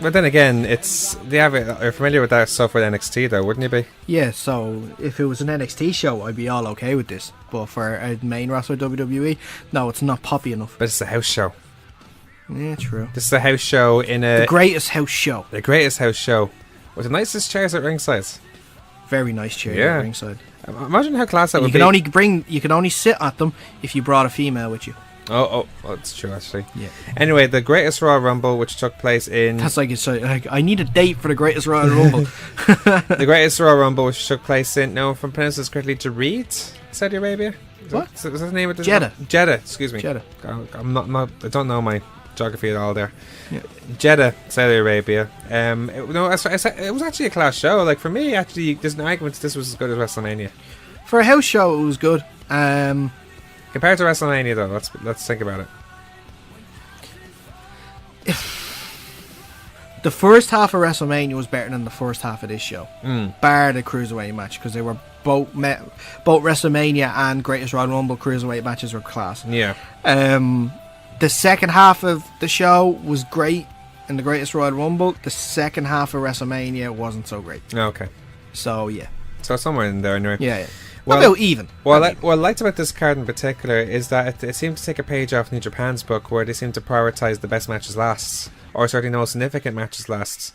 But then again, you're familiar with that stuff with NXT though, wouldn't you be? Yeah, so if it was an NXT show, I'd be all okay with this. But for a main roster WWE, no, it's not poppy enough. But it's a house show. Yeah, true. This is a house show the greatest house show. The greatest house show. With the nicest chairs at ringside. Very nice chair Yeah. at ringside. Imagine how class that would You be. can only sit at them if you brought a female with you. Oh, that's true actually. Yeah. Anyway, the Greatest Royal Rumble, which took place in... That's like, it's like I need a date for the Greatest Royal Rumble. The Greatest Royal Rumble, which took place in... No, if I'm pronouncing this correctly, Jared, Saudi Arabia? What? Is that the name of this? Jeddah. Jeddah, excuse me. Jeddah. I'm not... I don't know my geography at all there. Yeah. Jeddah, Saudi Arabia. It was actually a class show. Like, for me, actually, there's no argument this was as good as WrestleMania. For a house show, it was good. Compared to WrestleMania, though, let's think about it. The first half of WrestleMania was better than the first half of this show, bar the Cruiserweight match, because they were both WrestleMania and Greatest Royal Rumble Cruiserweight matches were class. Yeah. The second half of the show was great in the Greatest Royal Rumble. The second half of WrestleMania wasn't so great. Okay. So yeah. So somewhere in there, anyway. Yeah. Well, about even. What I liked about this card in particular is that it seemed to take a page off New Japan's book, where they seem to prioritise the best matches last, or certainly the most significant matches last,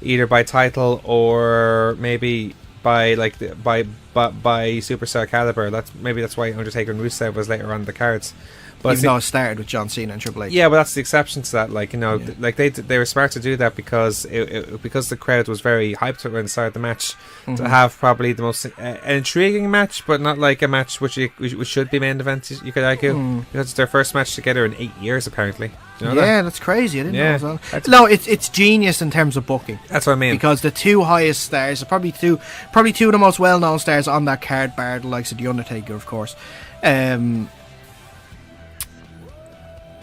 either by title or maybe by by superstar caliber. That's why Undertaker and Rusev was later on the cards. But Even though it started with John Cena and Triple H. Yeah, but that's the exception to that. Like, you know, like they were smart to do that because because the crowd was very hyped around the start of the match to have probably the most intriguing match, but not like a match which should be main event. You could argue because it's their first match together in 8 years, apparently. You know that's crazy. I didn't know as well. No, it's genius in terms of booking. That's what I mean. Because the two highest stars are probably two of the most well-known stars on that card, bar the likes of the Undertaker, of course.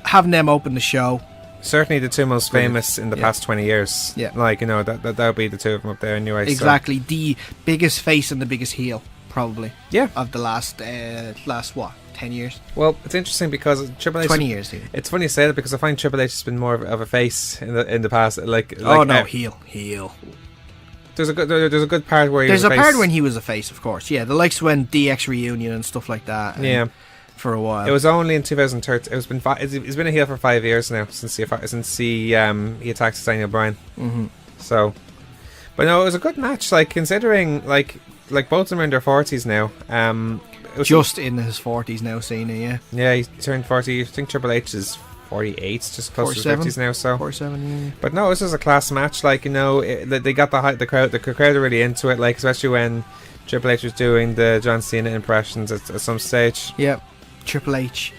Having them open the show, certainly the two most famous in the past 20 years. Yeah, like, you know, that would be the two of them up there anyway. Exactly, so. The biggest face and the biggest heel, probably. Yeah, of the last what, 10 years. Well, it's interesting because Triple H. 20 years. Even. It's funny you say that because I find Triple H has been more of a face in the past. Heel. There's a good part where there's a part when he was a face, of course. Yeah, the likes when DX reunion and stuff like that. Yeah. For a while. It was only in 2013. He's been a heel for 5 years now since he attacked Daniel Bryan. So, but no, it was a good match. Like, considering like both of them are in their 40s now. Just in his 40s now, Cena. Yeah, he turned 40. I think Triple H is 48, just close to 50s now. So 47. Yeah. But no, this was a class match. Like, you know, they got the crowd. The crowd are really into it. Like, especially when Triple H was doing the John Cena impressions at some stage. Yep. Triple H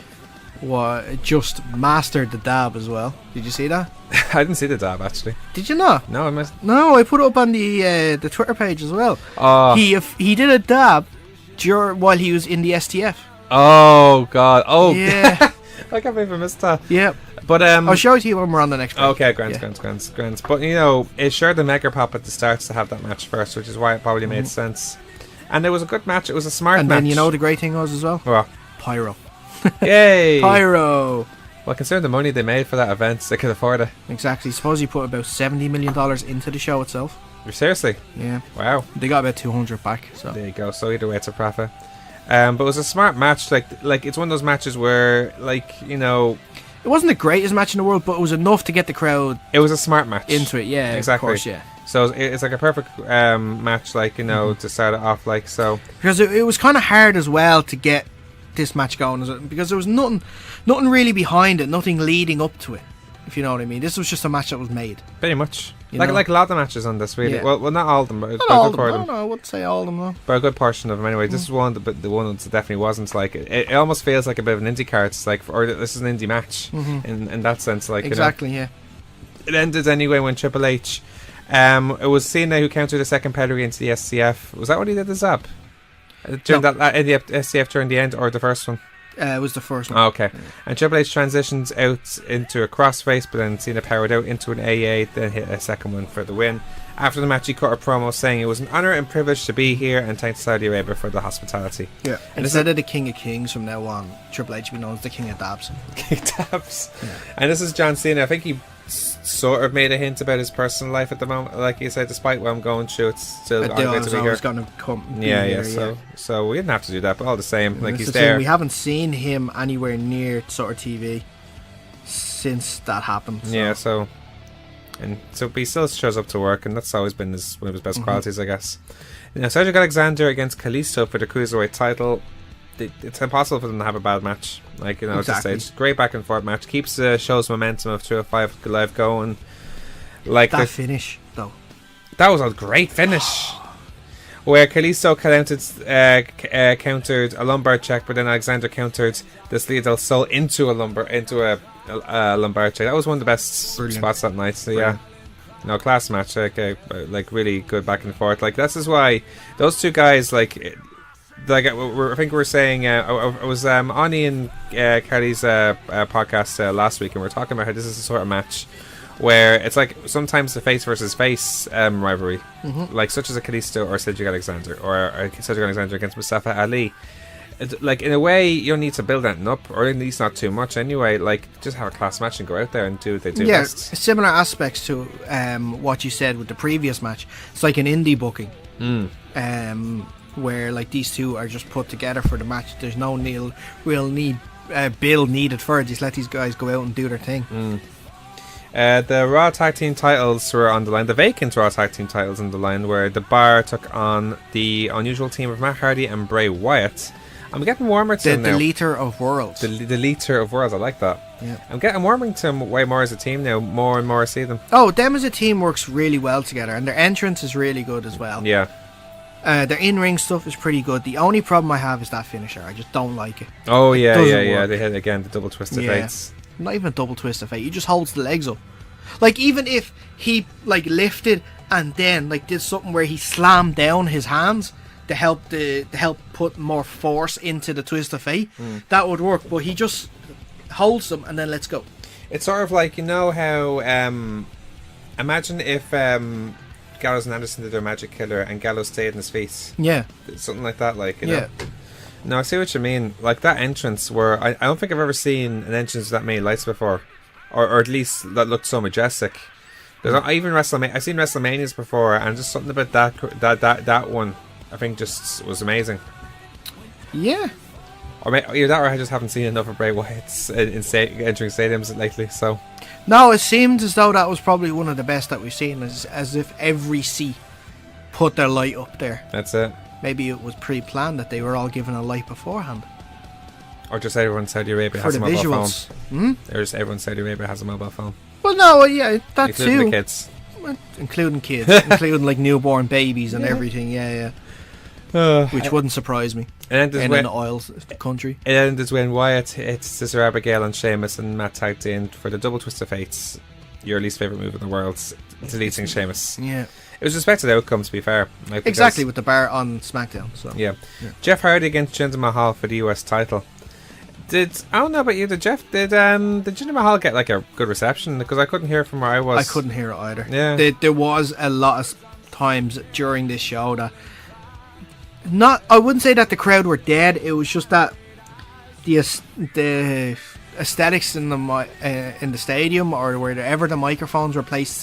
just mastered the dab as well. Did you see that? I didn't see the dab, actually. Did you not? No, I missed. No, I put it up on the Twitter page as well. Oh. He did a dab while he was in the STF. Oh God! Oh yeah. I can't believe I missed that. Yeah. But I'll show it to you when we're on the next page. Okay, grand. But, you know, it shared the mega pop at the start to have that match first, which is why it probably made sense. And it was a good match. It was a smart match. And then, you know, the great thing was as well. What? Pyro. Yay! Pyro. Well, considering the money they made for that event, they could afford it. Exactly. Suppose you put about $70 million into the show itself. Seriously? Yeah. Wow. They got about 200 back. So there you go. So either way, it's a profit. But it was a smart match. Like it's one of those matches where, like, you know, it wasn't the greatest match in the world, but it was enough to get the crowd. It was a smart match into it. Yeah, exactly. Of course, yeah. So it's like a perfect match, like, you know, to start it off, like, so. Because it was kind of hard as well to get this match going, because there was nothing really behind it, nothing leading up to it, if you know what I mean. This was just a match that was made. Pretty much. Like a lot of the matches on this, really. Yeah. Well, not all of them, but not all of them. No, I wouldn't say all of them, though. But a good portion of them, anyway. This is one, but the one that definitely wasn't. Like, it almost feels like a bit of an indie card. It's like, or this is an indie match in that sense. Like, exactly, you know. Yeah. It ended anyway when Triple H. It was Cena who countered the second pedigree into the SCF. Was that what he did? The zap during that in the SCF during the end, or the first one? It was the first one. Oh, okay. Yeah. And Triple H transitions out into a crossface, but then Cena powered out into an AA, then hit a second one for the win. After the match, he cut a promo saying it was an honour and privilege to be here, and thanked Saudi Arabia for the hospitality. Yeah. And instead of the King of Kings from now on, Triple H will be known as the King of Dabs. King of Dabs. Yeah. And this is John Cena. I think he sort of made a hint about his personal life at the moment. Like he said, despite what I'm going through, it's still going to be here. Going to come. Yeah. So we didn't have to do that, but all the same, like he's there. We haven't seen him anywhere near sort of TV since that happened. So. Yeah. So he still shows up to work, and that's always been one of his best qualities, I guess. You know, Cedric Alexander against Kalisto for the Cruiserweight title. It's impossible for them to have a bad match. Like, you know, exactly. At this stage, great back and forth match, keeps the show's momentum of 205 Live going. Like that finish, though, that was a great finish. Where Kalisto countered a lumbar check, but then Alexander countered the Sleeve del Sol into a lumbar check. That was one of the best spots that night. So yeah, no, class match. Like really good back and forth. Like this is why those two guys like I think we were saying I was on Ian Kelly's podcast last week, and we were talking about how this is the sort of match where it's like sometimes the face versus face rivalry, like such as a Kalisto or Cedric Alexander or Cedric Alexander against Mustafa Ali. Like in a way, you don't need to build that up, or at least not too much anyway. Like just have a class match and go out there and do what they do best. Similar aspects to what you said with the previous match. It's like an indie booking. Where like these two are just put together for the match. There's no real build needed for it. Just let these guys go out and do their thing. The Raw Tag Team titles were on the line. The vacant Raw Tag Team titles on the line, where The Bar took on the unusual team of Matt Hardy and Bray Wyatt. I'm getting warmer to them now. The Deleter of Worlds. The Deleter of Worlds, I like that. Yeah. I'm warming to them way more as a team now. More and more I see them. Oh, them as a team works really well together, and their entrance is really good as well. Yeah. Their in-ring stuff is pretty good. The only problem I have is that finisher. I just don't like it. Oh, yeah. work. They hit again the double twisted fates. Not even a double twist of fate. He just holds the legs up. Like, even if he like lifted and then like did something where he slammed down his hands to help put more force into the twist of fate, that would work. But he just holds them and then lets go. It's sort of like, you know how imagine if Gallows and Anderson did their magic killer and Gallows stayed in his feet. Yeah. Something like that, like, you Yeah. know. No, I see what you mean. Like that entrance where I don't think I've ever seen an entrance with that many lights before. Or at least that looked so majestic. There's even WrestleMania. I've seen WrestleManias before, and just something about that one, I think, just was amazing. Yeah. Or either that, or I just haven't seen enough of Bray Wyatt's entering stadiums lately. So No, it seems as though that was probably one of the best that we've seen. As if every seat put their light up there. that's it. Maybe it was pre-planned that they were all given a light beforehand. Or just everyone in Saudi Arabia For has the a mobile visuals. phone. Or just everyone in Saudi Arabia has a mobile phone, Well, no, yeah, that including too. the kids. Including kids, including like newborn babies and everything. Yeah. Which wouldn't surprise me It ended in when an oil country. it ended when Wyatt hit Sister Abigail and Sheamus, and Matt tagged in for the double twist of fates. Your least favorite move in the world, deleting Sheamus. Yeah, It was an expected outcome, to be fair. Like, because- exactly, with the bar on Smackdown. So Yeah. Jeff Hardy against Jinder Mahal for the US title. I don't know about you, did Jinder Mahal get like a good reception? Because I couldn't hear from where I was. I couldn't hear it either. Yeah. There was a lot of times during this show that I wouldn't say that the crowd were dead. It was just that the aesthetics in the stadium or wherever the microphones were placed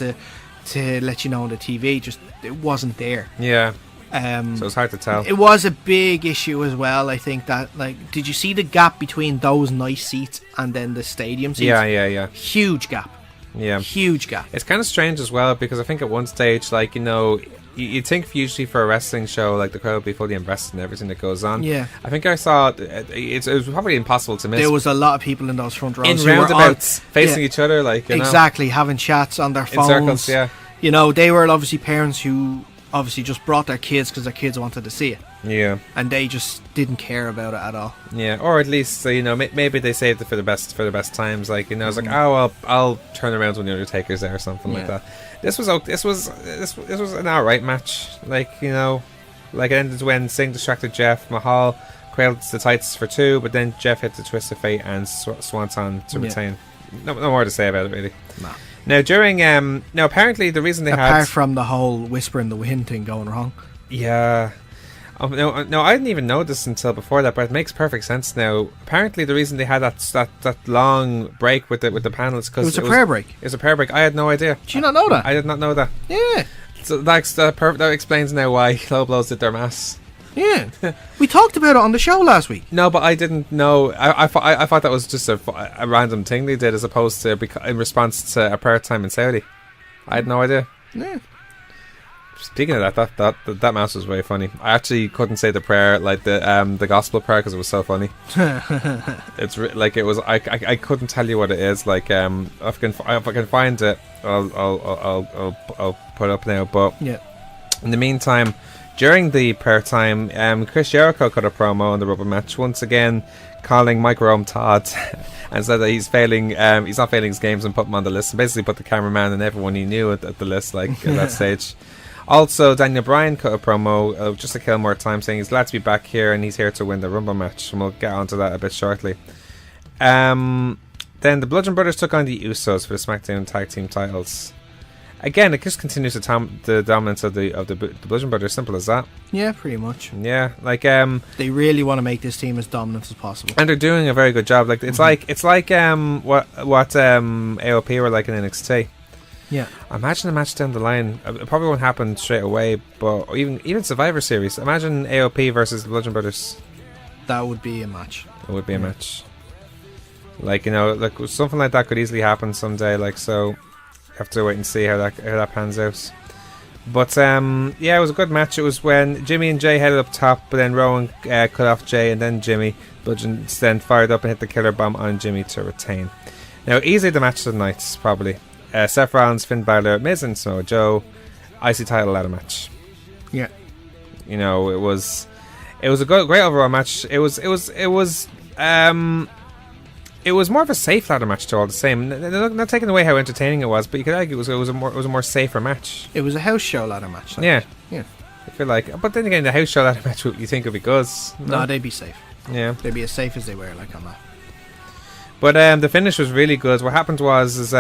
to let you know on the TV, just it wasn't there. Yeah. So it's hard to tell. It was a big issue as well. I think that, like, did you see the gap between those nice seats and then the stadium seats? Yeah. Huge gap. Yeah. Huge gap. It's kind of strange as well, because I think at one stage, like, you know, you'd think usually for a wrestling show, like, the crowd would be fully invested in everything that goes on. Yeah. I think I saw it was probably impossible to miss. There was a lot of people in those front rows in who were roundabouts all- facing yeah, each other, like, you know. exactly, having chats on their In phones. circles, yeah. You know, they were obviously parents who obviously just brought their kids because their kids wanted to see it, Yeah. and they just didn't care about it at all. Yeah, or at least, you know, maybe they saved it for the best times. Like, you know, it's like, oh, well, I'll turn around when the Undertaker's there or something like Yeah. that. This was an alright match. Like, you know, like it ended when Singh distracted Jeff. Mahal cradled the tights for 2, but then Jeff hit the twist of fate and Swanton to Yeah. retain. No more to say about it, really. Nah. Now, during apparently the reason they Apart had from the whole whisper in the wind thing going wrong. yeah. No, I didn't even know this until before that, but it makes perfect sense now. Apparently, the reason they had that long break with the panels because It was a prayer break. It was a prayer break. I had no idea. Did you not know that? I did not know that. Yeah. So that explains now why Low Blows did their mass. Yeah. We talked about it on the show last week. No, but I didn't know. I thought that was just a random thing they did, as opposed to in response to a prayer time in Saudi. I had no idea. Yeah. Speaking of that mass was very funny. I actually couldn't say the prayer, like the gospel prayer, because it was so funny. It was. I couldn't tell you what it is. Like if I can find it, I'll put it up now. But Yeah. in the meantime, during the prayer time, Chris Jericho cut a promo in the rubber match, once again calling Mike Rome Todd and said that he's failing. He's not failing his games and put him on the list, and basically put the cameraman and everyone he knew at the list, like at that stage. Also, Daniel Bryan cut a promo just to kill more time, saying he's glad to be back here and he's here to win the Rumble match, and we'll get onto that a bit shortly. Then the Bludgeon Brothers took on the Usos for the SmackDown Tag Team titles. Again, it just continues the dominance of the Bludgeon Brothers. Simple as that. Yeah, pretty much. Yeah, like They really want to make this team as dominant as possible. and they're doing a very good job. Like it's like what AOP were like in NXT. Yeah. Imagine a match down the line. It probably won't happen straight away, but even Survivor Series. Imagine AOP versus the Bludgeon Brothers. That would be a match. It would be a match. Like, you know, like something like that could easily happen someday. Like, so have to wait and see how that pans out. But yeah, it was a good match. It was when Jimmy and Jay headed up top, but then Rowan cut off Jay and then Jimmy. Bludgeon then fired up and hit the killer bomb on Jimmy to retain. Now, easily the match of the night, probably. Seth Rollins, Finn Balor, Miz and Samoa Joe, IC title ladder match. Yeah. You know, it was a great overall match. It was more of a safe ladder match to all the same. Not taking away how entertaining it was, but you could argue it was a more safer match. It was a house show ladder match. Yeah. Yeah. I feel like, but then again, the house show ladder match, you think would be good? No, they'd be safe. Yeah. They'd be as safe as they were, like, on that. But the finish was really good. What happened was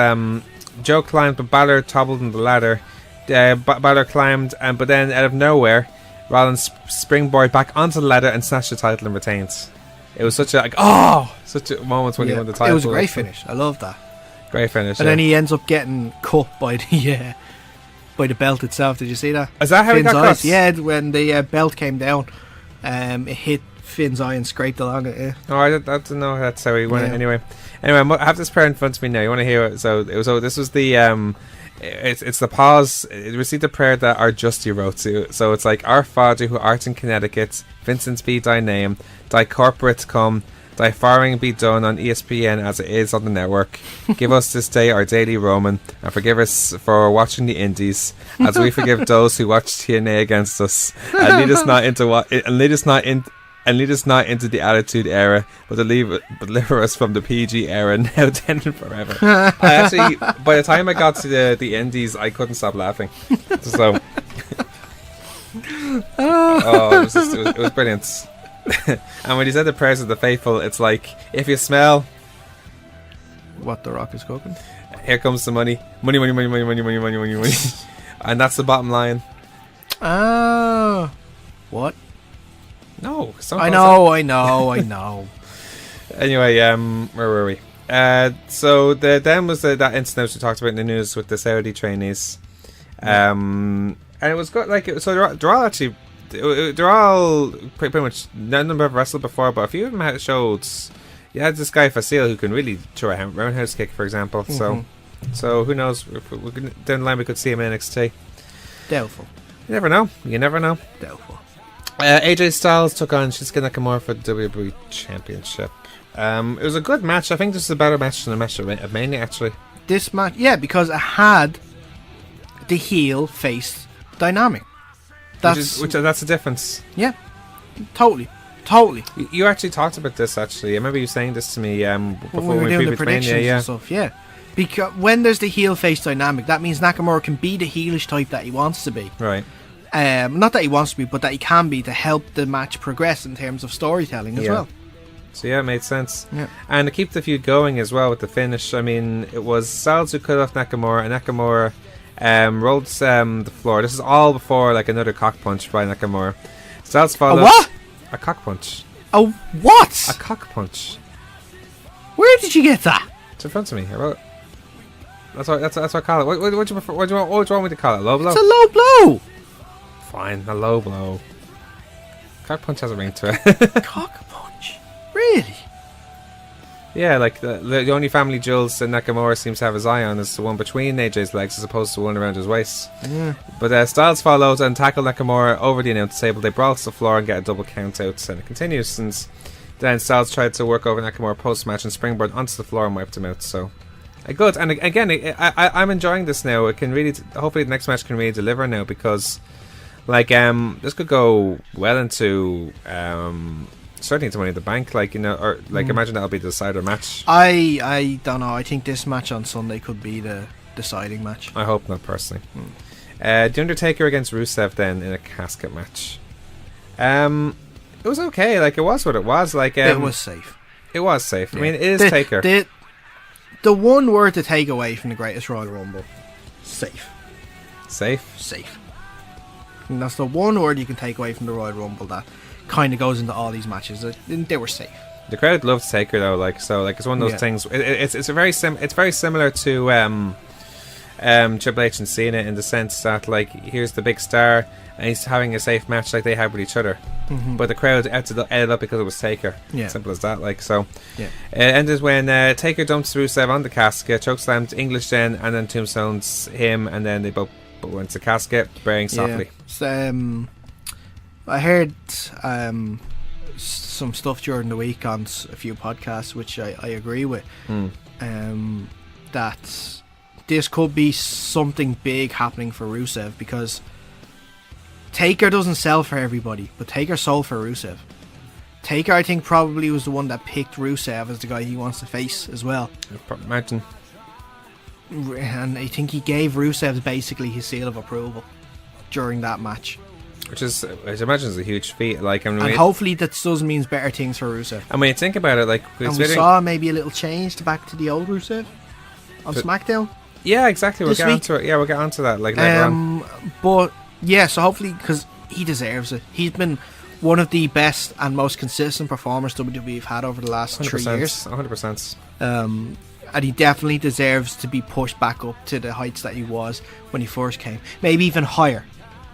Joe climbed, but Balor toppled on the ladder. Balor climbed, but then out of nowhere, Rollins springboarded back onto the ladder and snatched the title and retained. It was such a moment when he won the title. It was a great finish. I love that. Great finish. And then he ends up getting cut by the belt itself. Did you see that? Is that how he got cut? Yeah, when the belt came down, it hit Finn's eye and scraped along it. Yeah. Oh, I didn't know that's how he won it. Anyway, I have this pair in front of me now. You want to hear it? So this was the it's the pause. It received a prayer that our Justy wrote to. So it's like, Our Father who art in Connecticut, Vincent be thy name, thy corporate come, thy firing be done on ESPN as it is on the network. Give us this day our daily Roman, and forgive us for watching the Indies, as we forgive those who watch TNA against us. And lead us not into the Attitude Era, but deliver us from the PG era, now, then, and forever. I actually, by the time I got to the Indies, I couldn't stop laughing. So, it was brilliant. And when he said the prayers of the faithful, it's like, if you smell what the Rock is cooking, here comes the money, money, and that's the bottom line. What? No, I know. Anyway, where were we? So then was that incident we talked about in the news with the Saudi trainees, and it was good. Like, so they're all actually, they're all pretty much, none of them have wrestled before, but a few of them had showed. You had this guy Facile who can really throw a roundhouse kick, for example. Mm-hmm. So who knows? If we down the line we could see him in NXT. Doubtful. You never know. Doubtful. AJ Styles took on Shinsuke Nakamura for the WWE Championship. It was a good match. I think this is a better match than the match at Mania, actually. This match, yeah, because it had the heel face dynamic. That's the difference. Yeah, totally. You actually talked about this, actually. I remember you saying this to me before when we were doing the predictions Mania, and stuff. Yeah, because when there's the heel face dynamic, that means Nakamura can be the heelish type that he wants to be. Right. Not that he wants to be, but that he can be, to help the match progress in terms of storytelling as well. So yeah, it made sense. Yeah. And to keep the feud going as well with the finish, I mean, it was Styles who cut off Nakamura, and Nakamura rolled the floor. This is all before like another cock punch by Nakamura. Styles followed. A what? A cock punch. A what? A cock punch. Where did you get that? It's in front of me. I wrote. That's what I call it. What do you prefer? What do you want me to call it? Low blow? It's a low blow. Fine, a low blow. Cock punch has a ring to it. Cock punch? Really? Yeah, like the only family jewels that Nakamura seems to have his eye on is the one between AJ's legs as opposed to one around his waist. Yeah. But Styles followed and tackled Nakamura over the announce table. They brawl to the floor and get a double count out, and it continues since then. Styles tried to work over Nakamura post-match and springboard onto the floor and wiped him out. So, good. And again, I'm enjoying this now. It can really, hopefully the next match can really deliver now, because like this could go well into certainly into Money in the Bank, like, you know, or like imagine that'll be the decider match. I don't know. I think this match on Sunday could be the deciding match. I hope not, personally. The Undertaker against Rusev then in a casket match. It was okay. Like, it was what it was. Like, it was safe. It was safe. Yeah. I mean, it is Taker. The one word to take away from the Greatest Royal Rumble: safe. Safe. And that's the one word you can take away from the Royal Rumble that kind of goes into all these matches. They were safe. The crowd loves Taker though, like, so like it's one of those things. It's very similar to Triple H and Cena, in the sense that, like, here's the big star and he's having a safe match like they had with each other. But the crowd ended up because it was Taker. Simple as that. Like, so it ended when Taker dumps Rusev on the casket, chokeslammed English then, and then tombstones him, and then they both went to the casket, praying softly. So, I heard some stuff during the week on a few podcasts, which I agree with. That this could be something big happening for Rusev, because Taker doesn't sell for everybody, but Taker sold for Rusev. Taker, I think, probably was the one that picked Rusev as the guy he wants to face as well. Imagine. And I think he gave Rusev basically his seal of approval during that match. Which is, I imagine, is a huge feat. Like, I mean, and hopefully that does means better things for Rusev. And when you think about it, like, and we saw maybe a little change back to the old Rusev on Smackdown. Yeah, exactly. We'll get onto it. Yeah, we'll get onto that like later on. But yeah, so hopefully, because he deserves it. He's been one of the best and most consistent performers WWE've had over the last 3 years. 100%. And he definitely deserves to be pushed back up to the heights that he was when he first came. Maybe even higher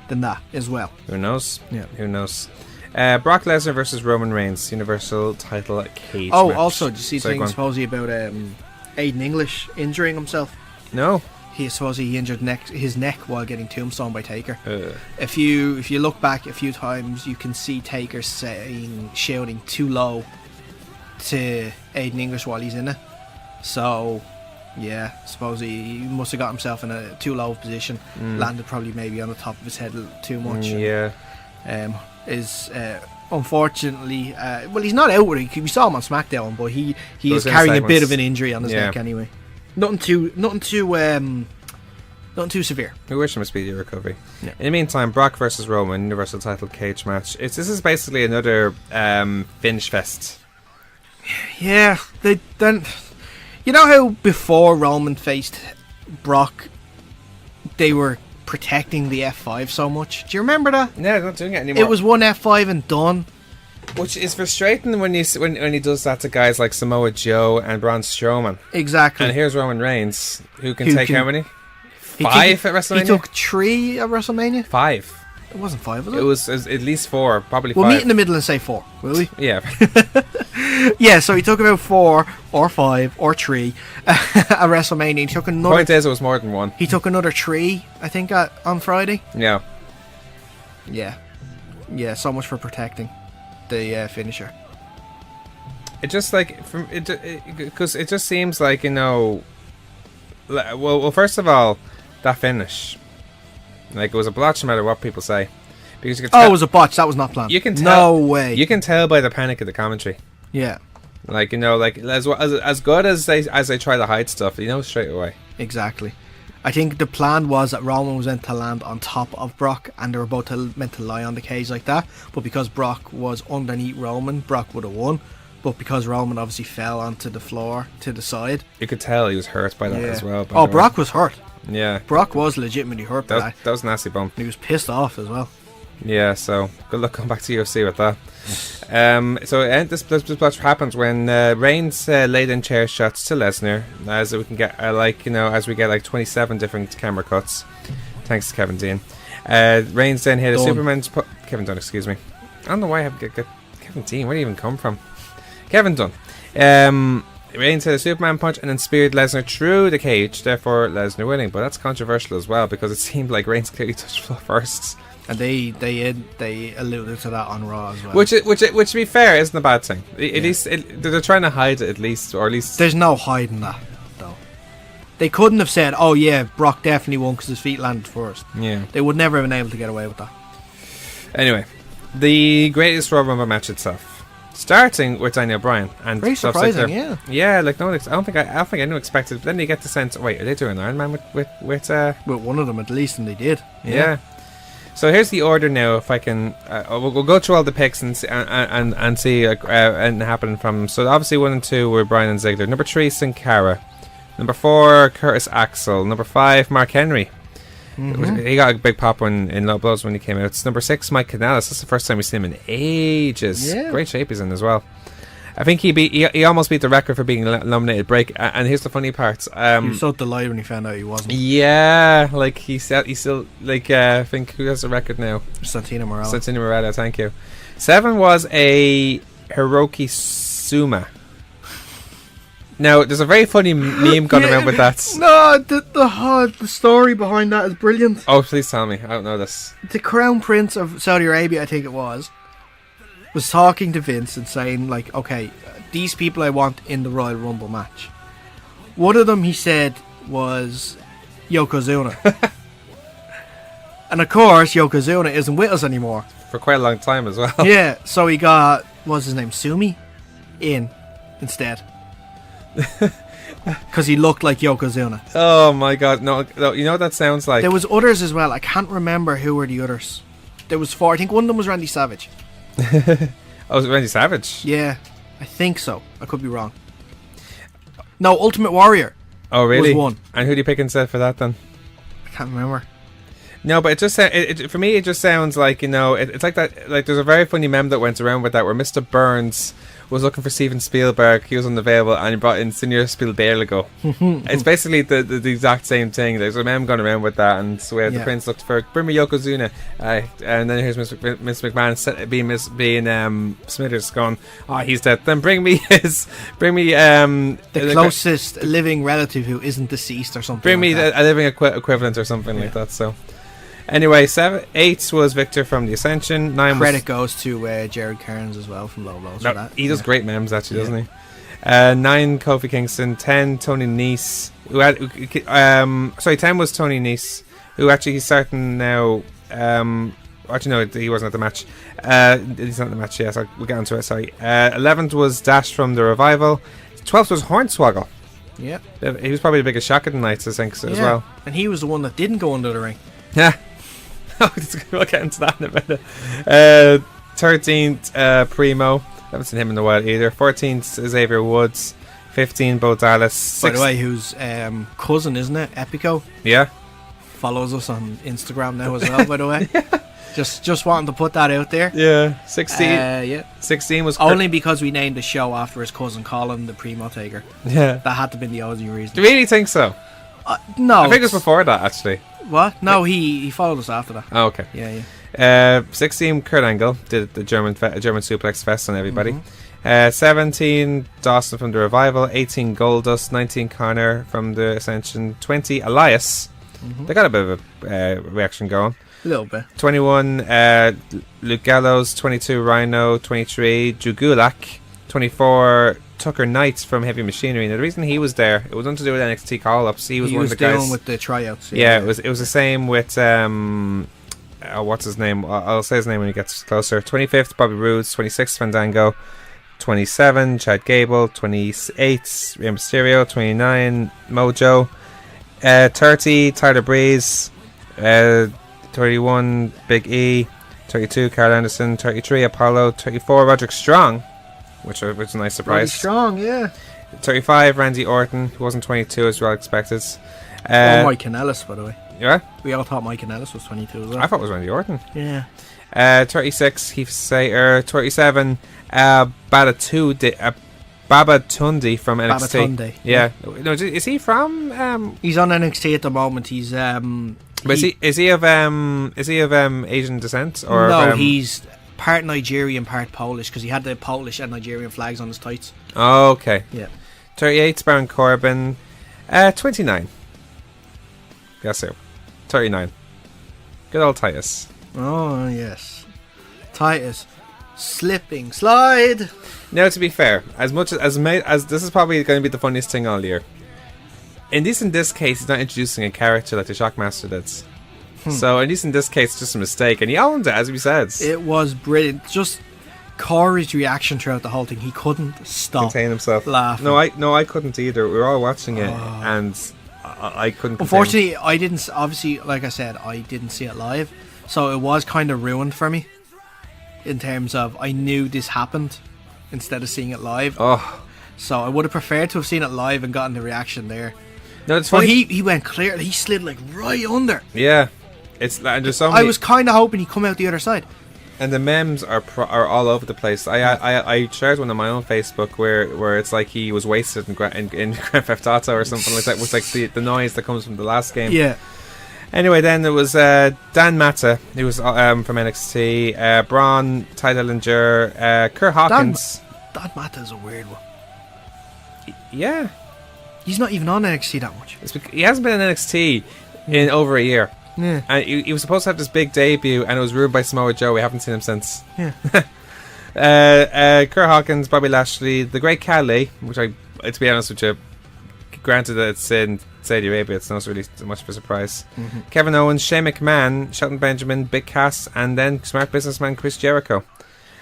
than that as well. Who knows? Yeah. Who knows? Brock Lesnar versus Roman Reigns, Universal title cage match. Also, did you see things supposedly about Aiden English injuring himself? No. He supposedly injured his neck while getting tombstone by Taker. If you look back a few times, you can see Taker shouting too low to Aiden English while he's in it. So, yeah, suppose he must have got himself in a too low position. Landed probably maybe on the top of his head a little too much. Unfortunately, well, he's not out with it. We saw him on Smackdown, but he is carrying a bit of an injury on his neck anyway. Nothing too severe. We wish him a speedy recovery. In the meantime, Brock versus Roman, Universal title cage match. This is basically another finish fest. Yeah, they then. You know how before Roman faced Brock, they were protecting the F5 so much? Do you remember that? Yeah, they're not doing it anymore. It was one F5 and done. Which is frustrating when he does that to guys like Samoa Joe and Braun Strowman. Exactly. And here's Roman Reigns, who can take how many? 5 at WrestleMania? He took 3 at WrestleMania? 5. It wasn't 5, was it? It was at least 4, probably 5. We'll meet in the middle and say 4, will we? Yeah. Yeah, so he took about 4 or 5 or 3 at WrestleMania. He took another. Point is, it was more than 1. He took another 3, I think, on Friday. Yeah. Yeah, so much for protecting the finisher. It just like because it just seems like, you know. Well, first of all, that finish, like, it was a botch no matter what people say, because you can it was a botch. That was not planned. You can tell, no way. You can tell by the panic of the commentary. Yeah, like, you know, like as good as they try to hide stuff, you know straight away. Exactly. I think the plan was that Roman was meant to land on top of Brock, and they were both meant to lie on the cage like that. But because Brock was underneath Roman, Brock would have won. But because Roman obviously fell onto the floor to the side, you could tell he was hurt by that as well. Brock was hurt. Yeah, Brock was legitimately hurt by that. That was a nasty bump. And he was pissed off as well. Yeah, so good luck going back to UFC with that. So this match happens when Reigns laid in chair shots to Lesnar, as we can get as we get like 27 different camera cuts, thanks to Kevin Dean. Reigns then hit a Superman's Kevin Dunn, excuse me. I don't know why I have to get Kevin Dean. Where did he even come from? Kevin Dunn. Reigns hit a Superman punch and then speared Lesnar through the cage, therefore Lesnar winning. But that's controversial as well, because it seemed like Reigns clearly touched the floor first. And they alluded to that on Raw as well. Which to be fair, isn't a bad thing. At least they're trying to hide it, at least. There's no hiding that, though. They couldn't have said, oh yeah, Brock definitely won because his feet landed first. Yeah. They would never have been able to get away with that. Anyway, the Greatest Royal Rumble match itself. Starting with Daniel Bryan, and very surprising, yeah. Yeah, like no, I don't think anyone expected. But then you get the sense, wait, are they doing Iron Man with one of them at least, and they did. Yeah. So here's the order now. If I can, we'll go through all the picks and see and happen from. So obviously 1 and 2 were Bryan and Ziggler. Number 3, Sin Cara. Number 4, Curtis Axel. Number 5, Mark Henry. He got a big pop in Low Blows when he came out. It's number 6, Mike Kanellis. That's the first time we've seen him in ages. Yeah. Great shape he's in as well. I think he almost beat the record for being nominated break. And here's the funny part. He was so delighted when he found out he wasn't. Yeah, like he still like I think who has the record now? Santino Marella, thank you. 7 was a Hiroki Suma. Now, there's a very funny meme going around with that. No, the story behind that is brilliant. Oh, please tell me. I don't know this. The Crown Prince of Saudi Arabia, I think it was talking to Vince and saying, like, okay, these people I want in the Royal Rumble match. One of them, he said, was Yokozuna. And of course, Yokozuna isn't with us anymore. For quite a long time as well. Yeah, so he got, what's his name, Sumi? In instead. Because he looked like Yokozuna. Oh my god, no, you know what that sounds like? There was others as well. I can't remember who were the others. There was 4. I think one of them was Randy Savage. Oh, was it Randy Savage? Yeah, I think so. I could be wrong. No, Ultimate Warrior. Oh really? Was one. And who do you pick instead for that then? I can't remember. No, but it just for me it just sounds like, you know, it's like that. Like there's a very funny meme that went around with that where Mr. Burns was looking for Steven Spielberg. He was unavailable, and he brought in Senior Spielberg. It's basically the exact same thing. There's a meme going around with that, and so the prince looked for bring me Yokozuna, and then here's Miss McMahon being Smithers going, oh, he's dead. Then bring me the closest living relative who isn't deceased or something. Bring like me that. a living equivalent or something like that. So. Anyway, 8 was Victor from the Ascension. 9 credit goes to Jared Kearns as well from Low Blows for that. He does great memes actually, doesn't he? 9 Kofi Kingston. 10 Tony Nese. 10 was Tony Nese, who actually he's starting now. Actually, no, he wasn't at the match. He's not at the match yet. So we'll get onto it. Sorry. 11th was Dash from the Revival. 12th was Hornswoggle. Yeah, he was probably the biggest shock of the night, I think, as well. And he was the one that didn't go under the ring. Yeah. We'll get into that in a minute. 13th, Primo. Haven't seen him in a while either. 14th, Xavier Woods. 15, Bo Dallas. By the way, whose cousin, isn't it? Epico. Yeah. Follows us on Instagram now as well, by the way. Yeah. Just wanting to put that out there. Yeah. 16. 16 was only because we named the show after his cousin Colin, the Primo Taker. Yeah. That had to be the only reason. Do you really think so? No. I think it was before that, actually. What? No, he followed us after that. Oh, okay. Yeah. 16, Kurt Angle did the German suplex fest on everybody. 17, Dawson from the Revival. 18, Goldust. 19, Connor from the Ascension. 20, Elias. They got a bit of a reaction going. A little bit. 21, Luke Gallows. 22, Rhino. 23, Drew Gulak. 24, Tucker Knight from Heavy Machinery. Now the reason he was there, it was nothing to do with NXT call-ups. He was one of the guys dealing with the tryouts. Yeah, it was the same with what's his name? I'll say his name when he gets closer. 25th, Bobby Roode. 26th, Fandango. 27, Chad Gable. 28, Rey Mysterio. 29, Mojo. 30, Tyler Breeze. 31, Big E. 32, Carl Anderson. 33, Apollo. 34, Roderick Strong, which was a nice surprise. Roderick Strong, yeah. 35, Randy Orton, who wasn't 22 as well expected. Mike Kanellis, by the way. Yeah? We all thought Mike Kanellis was 22 as well. I thought it was Randy Orton. Yeah. 36, Heath Slater. 27, Babatunde from NXT. Babatunde. Yeah. No, is he from? He's on NXT at the moment. He's But is he of Asian descent or? No, he's part Nigerian, part Polish, because he had the Polish and Nigerian flags on his tights. Oh, okay. Yeah. 38, Baron Corbin. 29. Guess who? 39. Good old Titus. Oh yes, Titus. Slipping slide. Now, to be fair, as much as this is probably going to be the funniest thing all year. In this case, he's not introducing a character like the Shockmaster did. So, at least in this case, it's just a mistake, and he owned it, as he says. It was brilliant. Just Corey's reaction throughout the whole thing. He couldn't stop contain himself, laughing. No, I couldn't either. We were all watching it, and I couldn't. Unfortunately, I didn't. Obviously, like I said, I didn't see it live, so it was kind of ruined for me. In terms of, I knew this happened instead of seeing it live. Oh, so I would have preferred to have seen it live and gotten the reaction there. No, it's funny. But he went clear. He slid like right under. Yeah, it's and there's so many. I was kind of hoping he'd come out the other side. And the memes are all over the place. I shared one on my own Facebook where it's like he was wasted in Grand Theft Auto or something like that. It was like the noise that comes from the last game. Yeah. Anyway, then there was Dan Mata, who was from NXT, Braun, Ty Dillinger, Kurt Hawkins. Dan Mata's a weird one. Yeah. He's not even on NXT that much. He hasn't been in NXT in over a year. Yeah. And he was supposed to have this big debut, and it was ruined by Samoa Joe. We haven't seen him since. Yeah. Kurt Hawkins, Bobby Lashley, the Great Khali, which to be honest with you, granted that it's in Saudi Arabia, it's not really much of a surprise. Mm-hmm. Kevin Owens, Shane McMahon, Shelton Benjamin, Big Cass, and then smart businessman Chris Jericho.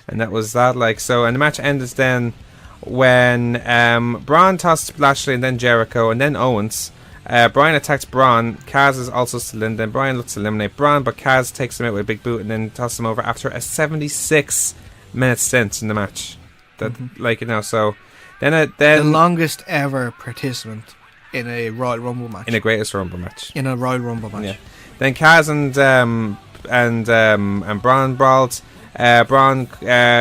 And that was that, like, so. And the match ended then when Braun tossed Lashley and then Jericho and then Owens. Bryan attacked Braun. Kaz is also still in. Then Bryan looks to eliminate Braun, but Kaz takes him out with a big boot and then tosses him over after a 76-minute stint in the match. That, like, you know, so then the longest ever participant in a Royal Rumble match. In a Greatest Rumble match. In a Royal Rumble match. Yeah. Then Kaz and Braun brawled. Braun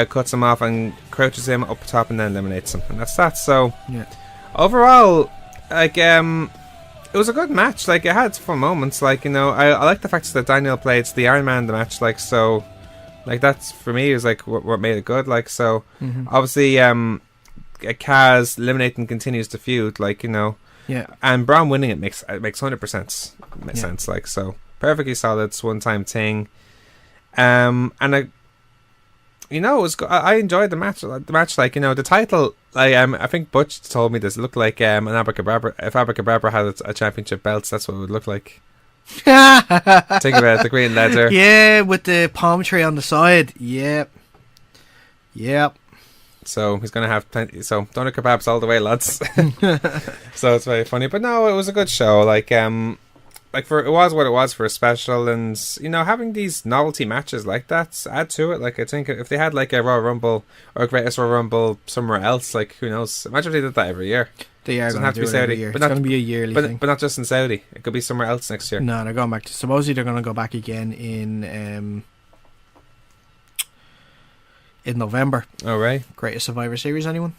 cuts him off and crouches him up top and then eliminates him, and that's that. So yeah. Overall, like, it was a good match. Like, it had fun moments. Like, you know, I like the fact that Daniel played the Iron Man in the match. Like, so, like, that's for me is like what made it good. Like, so obviously, Kaz eliminating continues the feud. Like, you know, yeah, and Braun winning it makes 100% sense. Like, so perfectly solid. It's one-time thing. And you know, it was. I enjoyed the match. Like, you know, the title. Like, I think Butch told me this. It looked like an Abracadabra. If Abracadabra had a championship belt, that's what it would look like. Think about it, the green leather. Yeah, with the palm tree on the side. Yep. So he's gonna have plenty. So doner kebabs all the way, lads. So it's very funny. But no, it was a good show. Like it was what it was for a special, and you know, having these novelty matches like that add to it. Like, I think if they had like a Royal Rumble or a Greatest Royal Rumble somewhere else, like, who knows? Imagine if they did that every year. They are going to do it every year. It's going to be a yearly thing. But not just in Saudi. It could be somewhere else next year. No, they're going back to. Supposedly they're going to go back again in November. Oh, right. Greatest Survivor Series, anyone?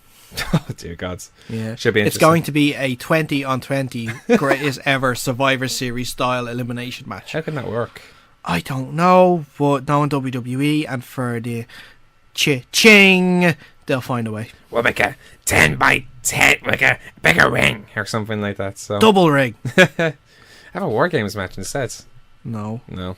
Oh, dear God. Yeah. Should be interesting. It's going to be a 20-on-20 greatest ever Survivor Series style elimination match. How can that work? I don't know, but knowing WWE and for the ching, they'll find a way. We'll make a 10 by 10, like a bigger ring or something like that. So double ring. Have a War Games match instead. No. Oh, well.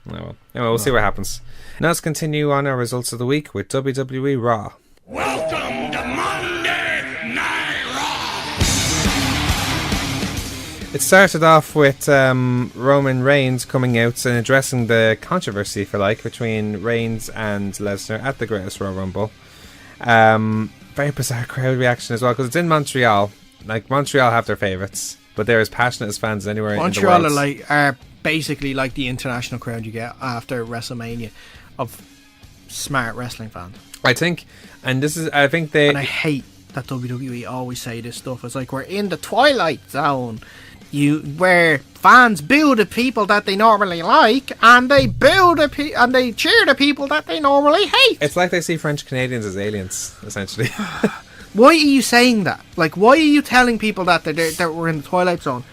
Anyway, we'll see what happens. Now let's continue on our results of the week with WWE Raw. Welcome to Monday Night Raw. It started off with Roman Reigns coming out and addressing the controversy, if you like, between Reigns and Lesnar at the Greatest Royal Rumble. Very bizarre crowd reaction as well, because it's in Montreal. Like, Montreal have their favourites, but they're as passionate as fans anywhere in the world. Montreal are basically like the international crowd you get after WrestleMania of smart wrestling fans. I think, and I hate that WWE always say this stuff. It's like, we're in the twilight zone, where fans boo the people that they normally like, and they and they cheer the people that they normally hate. It's like they see French Canadians as aliens, essentially. Why are you saying that? Like, why are you telling people that we're in the twilight zone?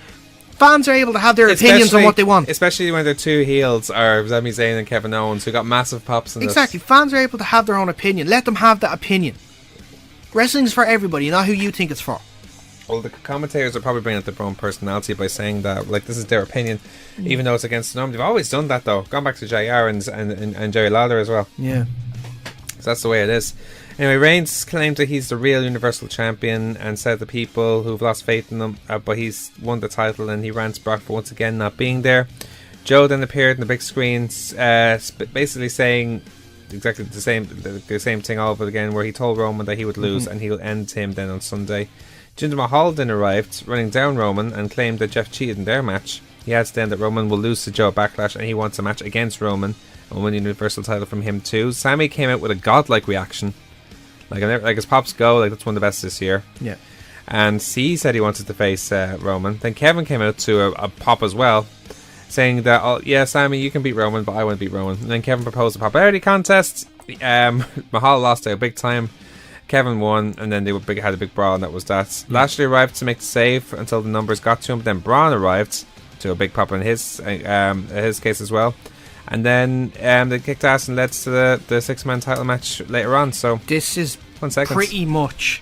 Fans are able to have their opinions on what they want. Especially when their two heels are Sami Zayn and Kevin Owens, who got massive pops in this. Exactly. Fans are able to have their own opinion. Let them have that opinion. Wrestling's for everybody, not who you think it's for. Well, the commentators are probably bringing out their own personality by saying that, like, this is their opinion, even though it's against the norm. They've always done that, though. Gone back to JR and Jerry Lawler as well. Yeah. So that's the way it is. Anyway, Reigns claimed that he's the real Universal Champion and said the people who've lost faith in him, but he's won the title, and he rants Brock for once again not being there. Joe then appeared on the big screens, basically saying exactly the same thing all over again, where he told Roman that he would lose and he will end him then on Sunday. Jinder Mahal then arrived, running down Roman, and claimed that Jeff cheated in their match. He adds then that Roman will lose to Joe at Backlash, and he wants a match against Roman and win the Universal title from him too. Sammy came out with a godlike reaction. Like his pops go, like, that's one of the best this year. Yeah. And he said he wanted to face Roman. Then Kevin came out to a pop as well, saying that, oh, yeah, Sammy, you can beat Roman, but I want to beat Roman. And then Kevin proposed a popularity contest. Mahal lost out big time. Kevin won, and then they had a big brawl, and that was that. Lashley arrived to make the save until the numbers got to him, but then Braun arrived to a big pop in his case as well. And then they kicked ass and led to the 6-man title match later on. So this is 1 second. pretty much...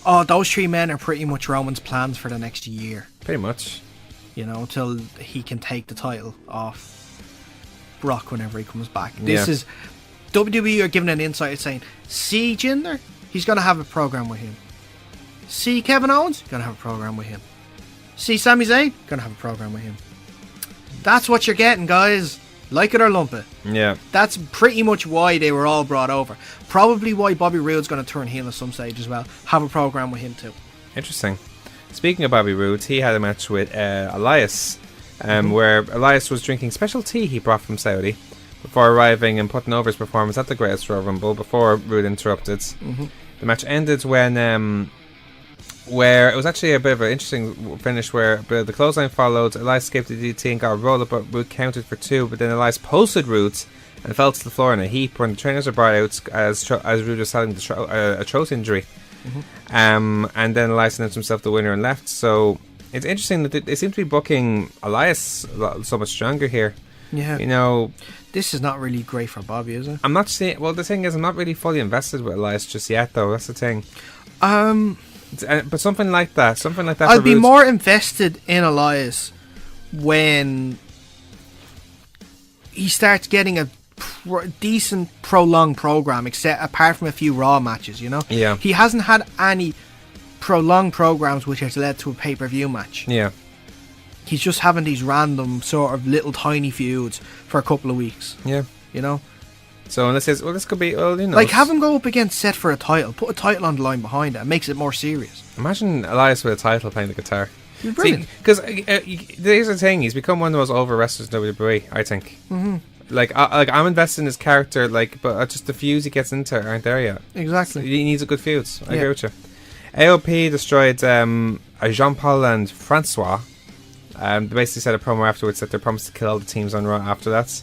Oh, those 3 men are pretty much Roman's plans for the next year. Pretty much. You know, until he can take the title off Brock whenever he comes back. This is... WWE are giving an insight saying, see Jinder? He's going to have a program with him. See Kevin Owens? Going to have a program with him. See Sami Zayn? Going to have a program with him. That's what you're getting, guys. Like it or lump it. Yeah. That's pretty much why they were all brought over. Probably why Bobby Roode's going to turn heel at some stage as well. Have a program with him too. Interesting. Speaking of Bobby Roode, he had a match with Elias, where Elias was drinking special tea he brought from Saudi before arriving and putting over his performance at the Greatest Royal Rumble before Roode interrupted. The match ended when where it was actually a bit of an interesting finish where the clothesline followed, Elias escaped the DT and got a roll up, but Roode counted for 2, but then Elias posted Roode and fell to the floor in a heap when the trainers were brought out as Roode was having a throat injury. And then Elias announced himself the winner and left. So it's interesting that they seem to be booking Elias so much stronger here. Yeah. You know, this is not really great for Bobby, is it? I'm not seeing... Well, the thing is, I'm not really fully invested with Elias just yet, though. That's the thing. But something like that I'll for be Roode. more invested in Elias when he starts getting a decent prolonged program, except apart from a few Raw matches, you know? Yeah. He hasn't had any prolonged programs which has led to a pay-per-view match. Yeah. He's just having these random sort of little tiny feuds for a couple of weeks. Yeah. You know? So unless it's... Well, this could be... Well, you know... Like, have him go up against Seth for a title. Put a title on the line behind it. It makes it more serious. Imagine Elias with a title playing the guitar. Brilliant. Because here's the thing, he's become one of the most over wrestlers in WWE, I think. Like I'm invested in his character, but just the feuds he gets into aren't there yet. Exactly. He needs a good feuds. I agree with you. AOP destroyed Jean-Paul and Francois. They basically said a promo afterwards that they promised to kill all the teams on Raw after that.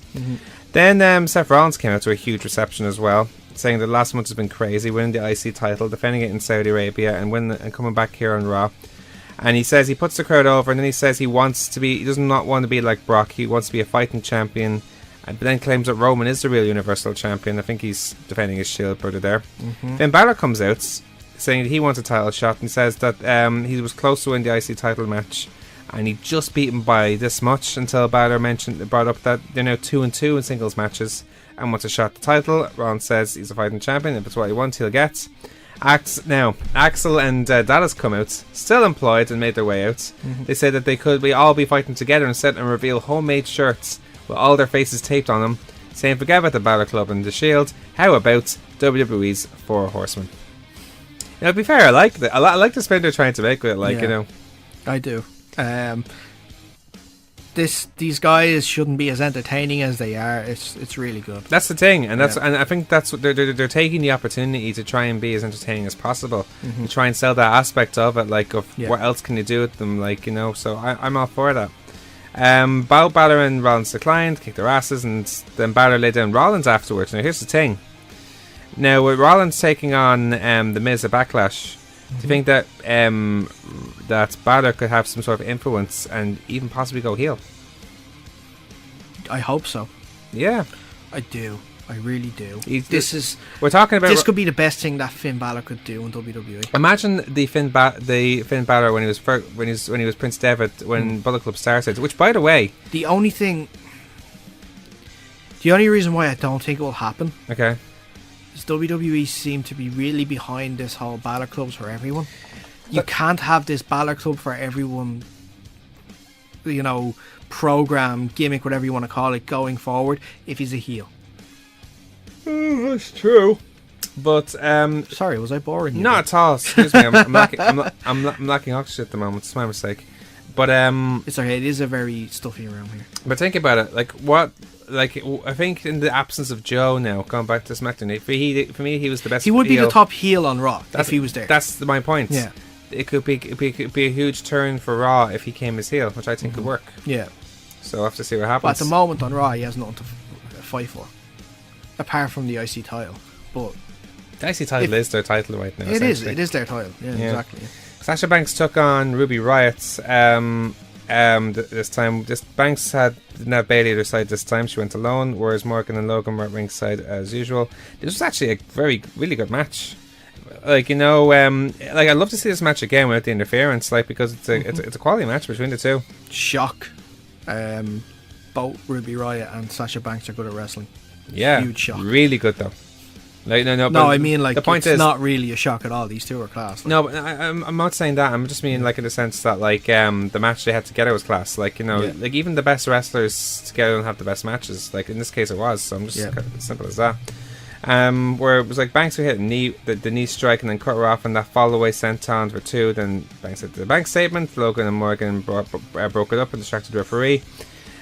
Then Seth Rollins came out to a huge reception as well, saying that last month has been crazy, winning the IC title, defending it in Saudi Arabia, and coming back here on Raw. And he says he puts the crowd over, and then he says he does not want to be like Brock. He wants to be a fighting champion, but then claims that Roman is the real Universal Champion. I think he's defending his Shield brother there. Finn Balor comes out saying that he wants a title shot, and says that he was close to winning the IC title match, and he just beat him by this much until Balor brought up that they're now 2-2 in singles matches and wants a shot at the title. Ron says he's a fighting champion. If it's what he wants, he'll get. Axel and Dallas come out, still employed, and made their way out. They say that we all be fighting together instead and reveal homemade shirts with all their faces taped on them, saying forget about the Balor Club and the Shield. How about WWE's Four Horsemen? Now, to be fair, I like the spin they're trying to make with it. You know, I do. These guys shouldn't be as entertaining as they are. It's really good. That's the thing, and and I think that's what they're taking the opportunity to try and be as entertaining as possible, to try and sell that aspect of it, what else can you do with them, So I'm all for that. Balor and Rollins declined, kicked their asses, and then Balor laid down Rollins afterwards. Now here's the thing. Now with Rollins taking on the Miz at Backlash, do you think that that Balor could have some sort of influence and even possibly go heel? I hope so. Yeah, I do. I really do. We're talking about. This could be the best thing that Finn Balor could do in WWE. Imagine the Finn Balor when he was Prince Devitt when Bullet Club started. Which, by the way, the only reason why I don't think it will happen. Okay. WWE seem to be really behind this whole Balor Clubs for everyone. You can't have this Balor Club for everyone, program, gimmick, whatever you want to call it, going forward if he's a heel. That's true. But sorry, was I boring you? Not at all. Excuse me. I'm lacking oxygen at the moment. It's my mistake. But it's okay. It is a very stuffy around here. But think about it. I think in the absence of Joe now, going back to SmackDown, for me he was the best. He would heel. be the top heel on Raw if he was there. That's my point. Yeah. it could be a huge turn for Raw if he came as heel, which I think could work. Yeah. So we'll have to see what happens. But at the moment on Raw, he has nothing to fight for, apart from the IC title. But the IC title is their title right now. It is their title. Yeah. Exactly. Sasha Banks took on Ruby Riott. This time, Banks didn't have Bayley at her side this time. She went alone, whereas Morgan and Logan were at ringside as usual. This was actually a really good match. Like, I'd love to see this match again without the interference, because it's a quality match between the two. Shock. Both Ruby Riott and Sasha Banks are good at wrestling. Yeah, huge shock. Really good though. No, I mean, the point it's is not really a shock at all. These two are class. No, but I'm not saying that. I'm just meaning in the sense that the match they had together was class. Even the best wrestlers together don't have the best matches. In this case, it was. So I'm just kind of as simple as that. Where it was Banks who hit the knee strike and then cut her off, and that fall away senton for 2. Then Banks hit the Banks statement. Logan and Morgan broke it up and distracted the referee.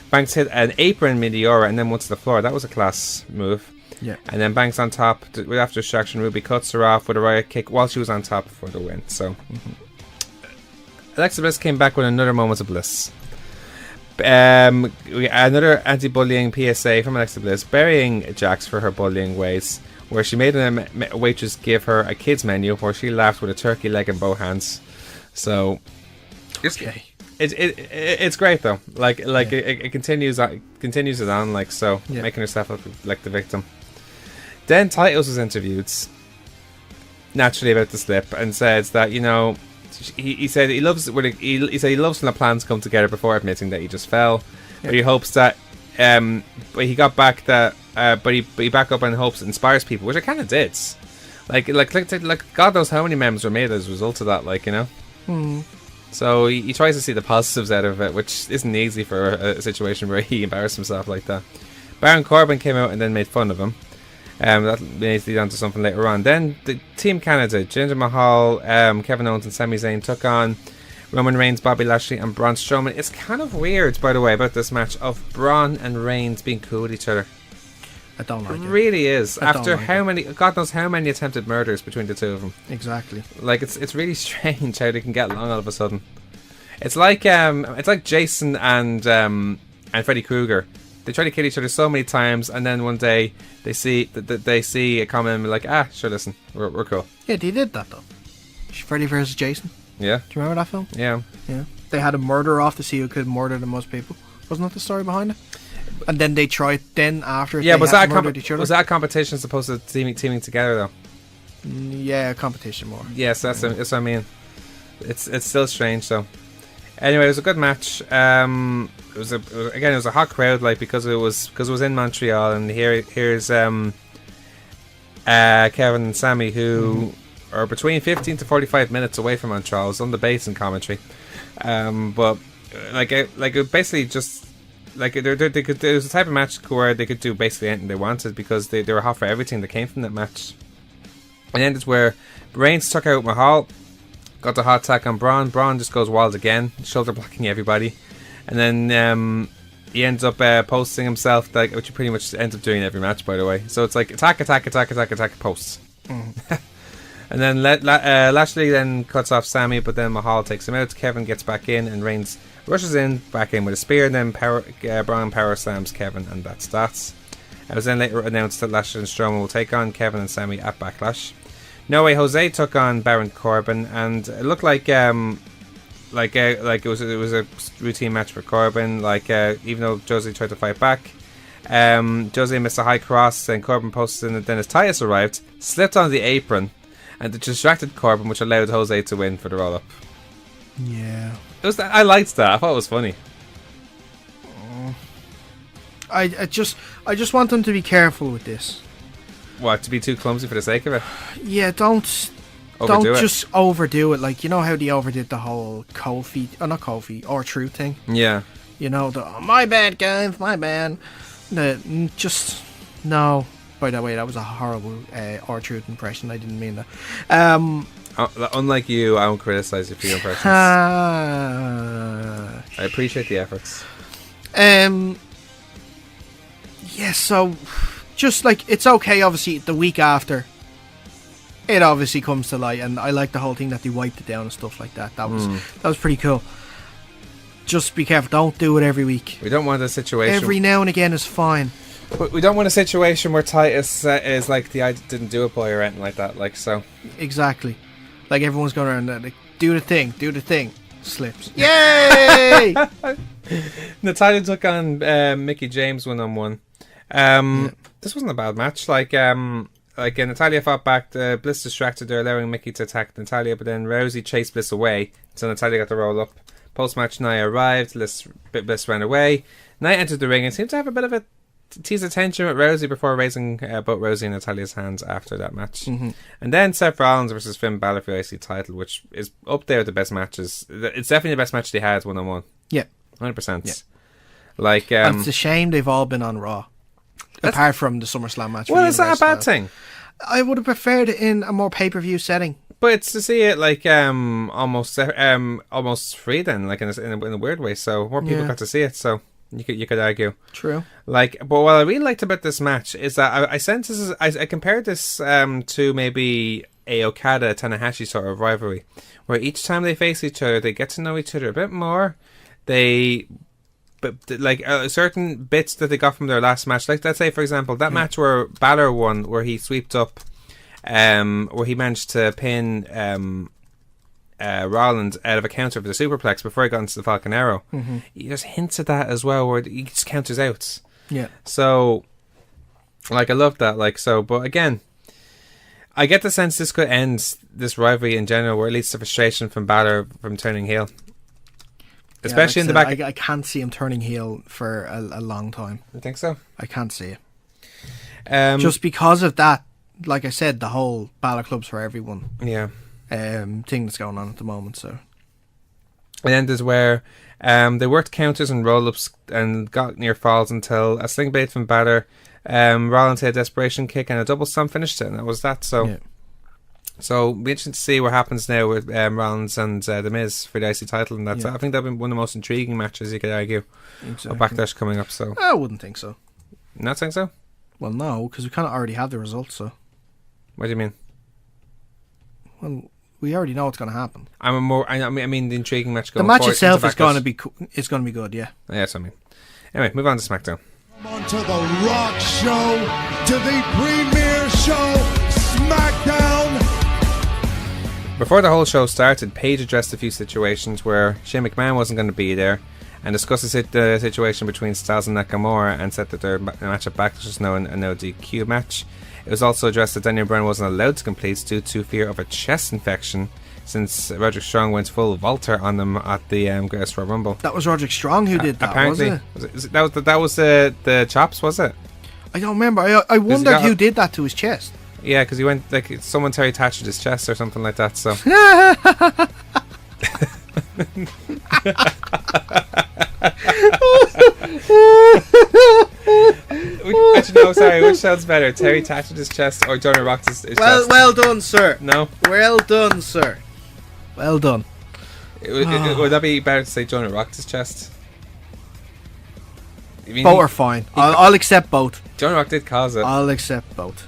Banks hit an apron Meteora and then went to the floor. That was a class move. Yeah. And then Banks on top after distraction. Ruby cuts her off with a riot kick while she was on top for the win. So Alexa Bliss came back with another moment of bliss. Another anti-bullying PSA from Alexa Bliss, burying Jax for her bullying ways, where she made a waitress give her a kids menu where she laughed with a turkey leg in both hands. So okay. It's great though. It continues it on making herself look like the victim. Then Titus was interviewed naturally about the slip and says that he said he loves when the plans come together before admitting that he just fell. But he hopes that but he got back that but he back up and hopes it inspires people, which it kind of did. Like God knows how many memes were made as a result of that. So he tries to see the positives out of it, which isn't easy for a situation where he embarrassed himself like that. Baron Corbin came out and then made fun of him. That may lead on to something later on. Then the Team Canada, Jinder Mahal, Kevin Owens and Sami Zayn took on Roman Reigns, Bobby Lashley and Braun Strowman. It's kind of weird, by the way, about this match of Braun and Reigns being cool with each other. I don't like it. It really is. After many, God knows how many attempted murders between the two of them. Exactly. It's really strange how they can get along all of a sudden. It's like Jason and Freddy Krueger. They try to kill each other so many times, and then one day they see a comment and be like, sure, listen, we're cool. Yeah, they did that though. Freddy versus Jason. Yeah. Do you remember that film? Yeah. Yeah. They had a murderer off to see who could murder the most people. Wasn't that the story behind it? And then they tried. Then after, was that each other. Was that competition supposed to teaming together though? Yeah, competition more. Yes, that's what I mean. It's still strange though. Anyway, it was a good match. It was a hot crowd, because it was in Montreal, and here's Kevin and Sammy, who are between 15 to 45 minutes away from Montreal. It was on the base and commentary, but it basically just there was a type of match where they could do basically anything they wanted because they were hot for everything that came from that match. And then it's where Reigns took out Mahal. Got the hot attack on Braun. Braun just goes wild again, shoulder blocking everybody, and then he ends up posting himself, which he pretty much ends up doing every match, by the way. So it's like attack, posts. And then Lashley then cuts off Sammy, but then Mahal takes him out. Kevin gets back in, and Reigns rushes back in with a spear, and then Braun power slams Kevin, and that's that. It was then later announced that Lashley and Strowman will take on Kevin and Sammy at Backlash. No Way Jose took on Baron Corbin, and it looked like it was a routine match for Corbin. Even though Jose tried to fight back, Jose missed a high cross, and Corbin posted in. And then as Titus arrived, slipped on the apron, and it distracted Corbin, which allowed Jose to win for the roll up. Yeah, I liked that. I thought it was funny. I just want them to be careful with this. What, to be too clumsy for the sake of it? Yeah, don't just overdo it. Like, you know how they overdid the whole R-Truth thing? Yeah. My bad, guys, my bad. No. By the way, that was a horrible R-Truth impression. I didn't mean that. Unlike you, I won't criticize you for your impressions. I appreciate the efforts. Yeah, so... Just it's okay, obviously, the week after it obviously comes to light, and I like the whole thing that they wiped it down and stuff like that. That was pretty cool. Just be careful. Don't do it every week. We don't want a situation. Every now and again is fine. But we don't want a situation where Titus is like the I didn't do it boy or anything like that. Like so. Exactly. Like everyone's going around like, do the thing. Slips. Yay! Natalya took on Mickie James 1-on-1. This wasn't a bad match. Like Natalya fought back. Bliss distracted her, allowing Mickie to attack Natalya, but then Rousey chased Bliss away, so Natalya got the roll up. Post-match, Nia arrived. Bliss ran away. Nia entered the ring and seemed to have a bit of a tease of tension with Rousey before raising both Rousey and Natalya's hands after that match. And then Seth Rollins versus Finn Balor for the IC title, which is up there with the best matches. It's definitely the best match they had 1-on-1. Yeah. 100%. Yeah. Like, and it's a shame they've all been on Raw. Apart from the SummerSlam match. Well, is that a bad thing? I would have preferred it in a more pay-per-view setting. But it's to see it like almost free then, like in a weird way. So more people got to see it. So you could argue. True. Like, but what I really liked about this match is that I sense this I compared this to maybe a Okada Tanahashi sort of rivalry, where each time they face each other, they get to know each other a bit more. But like certain bits that they got from their last match, like let's say for example that match where Balor won, where he sweeped up, where he managed to pin Rollins out of a counter for the superplex before he got into the Falcon Arrow. He just hints at that as well, where he just counters out. Yeah. So, like I love that. Like so, but again, I get the sense this could end this rivalry in general, where it leads to frustration from Balor from turning heel. Especially in the back. I can't see him turning heel for a long time. You think so? I can't see it. Just because of that, like I said, the whole Balor Club's for everyone. Yeah. Thing that's going on at the moment. So it ended where they worked counters and roll-ups and got near falls until a sling blade from Balor, Rollins had a desperation kick and a double stomp finished it, and that was that. So. Yeah. So, it'll be interesting to see what happens now with Rollins and The Miz for the IC title, and that's I think that'll be one of the most intriguing matches, you could argue. Exactly. Backlash coming up, so. I wouldn't think so. Not think so? Well, no, because we kind of already have the results, so. What do you mean? Well, we already know what's going to happen. I mean the intriguing match going forward. The match forward itself is going to be good, yeah. Yeah, that's what I mean. Anyway, move on to SmackDown. On to the Rock Show, to the premier show, SmackDown. Before the whole show started, Paige addressed a few situations where Shane McMahon wasn't going to be there, and discussed the situation between Styles and Nakamura, and said that their match at Backlash was no DQ match. It was also addressed that Daniel Bryan wasn't allowed to complete due to fear of a chest infection, since Roderick Strong went full Volta on them at the Greatest Royal Rumble. That was Roderick Strong who did that, apparently. Was it? That was the chops, was it? I don't remember. I wondered who did that to his chest. Yeah, because he went like someone Terry attached his chest or something like that. So. Actually, no, sorry. Which sounds better, Terry attached his chest or Johnny rocked his chest? Well done, sir. No. Well done, sir. Well done. Would that be better to say Johnny rocked his chest? Both are fine. I'll accept both. Johnny Rock did cause it. I'll accept both.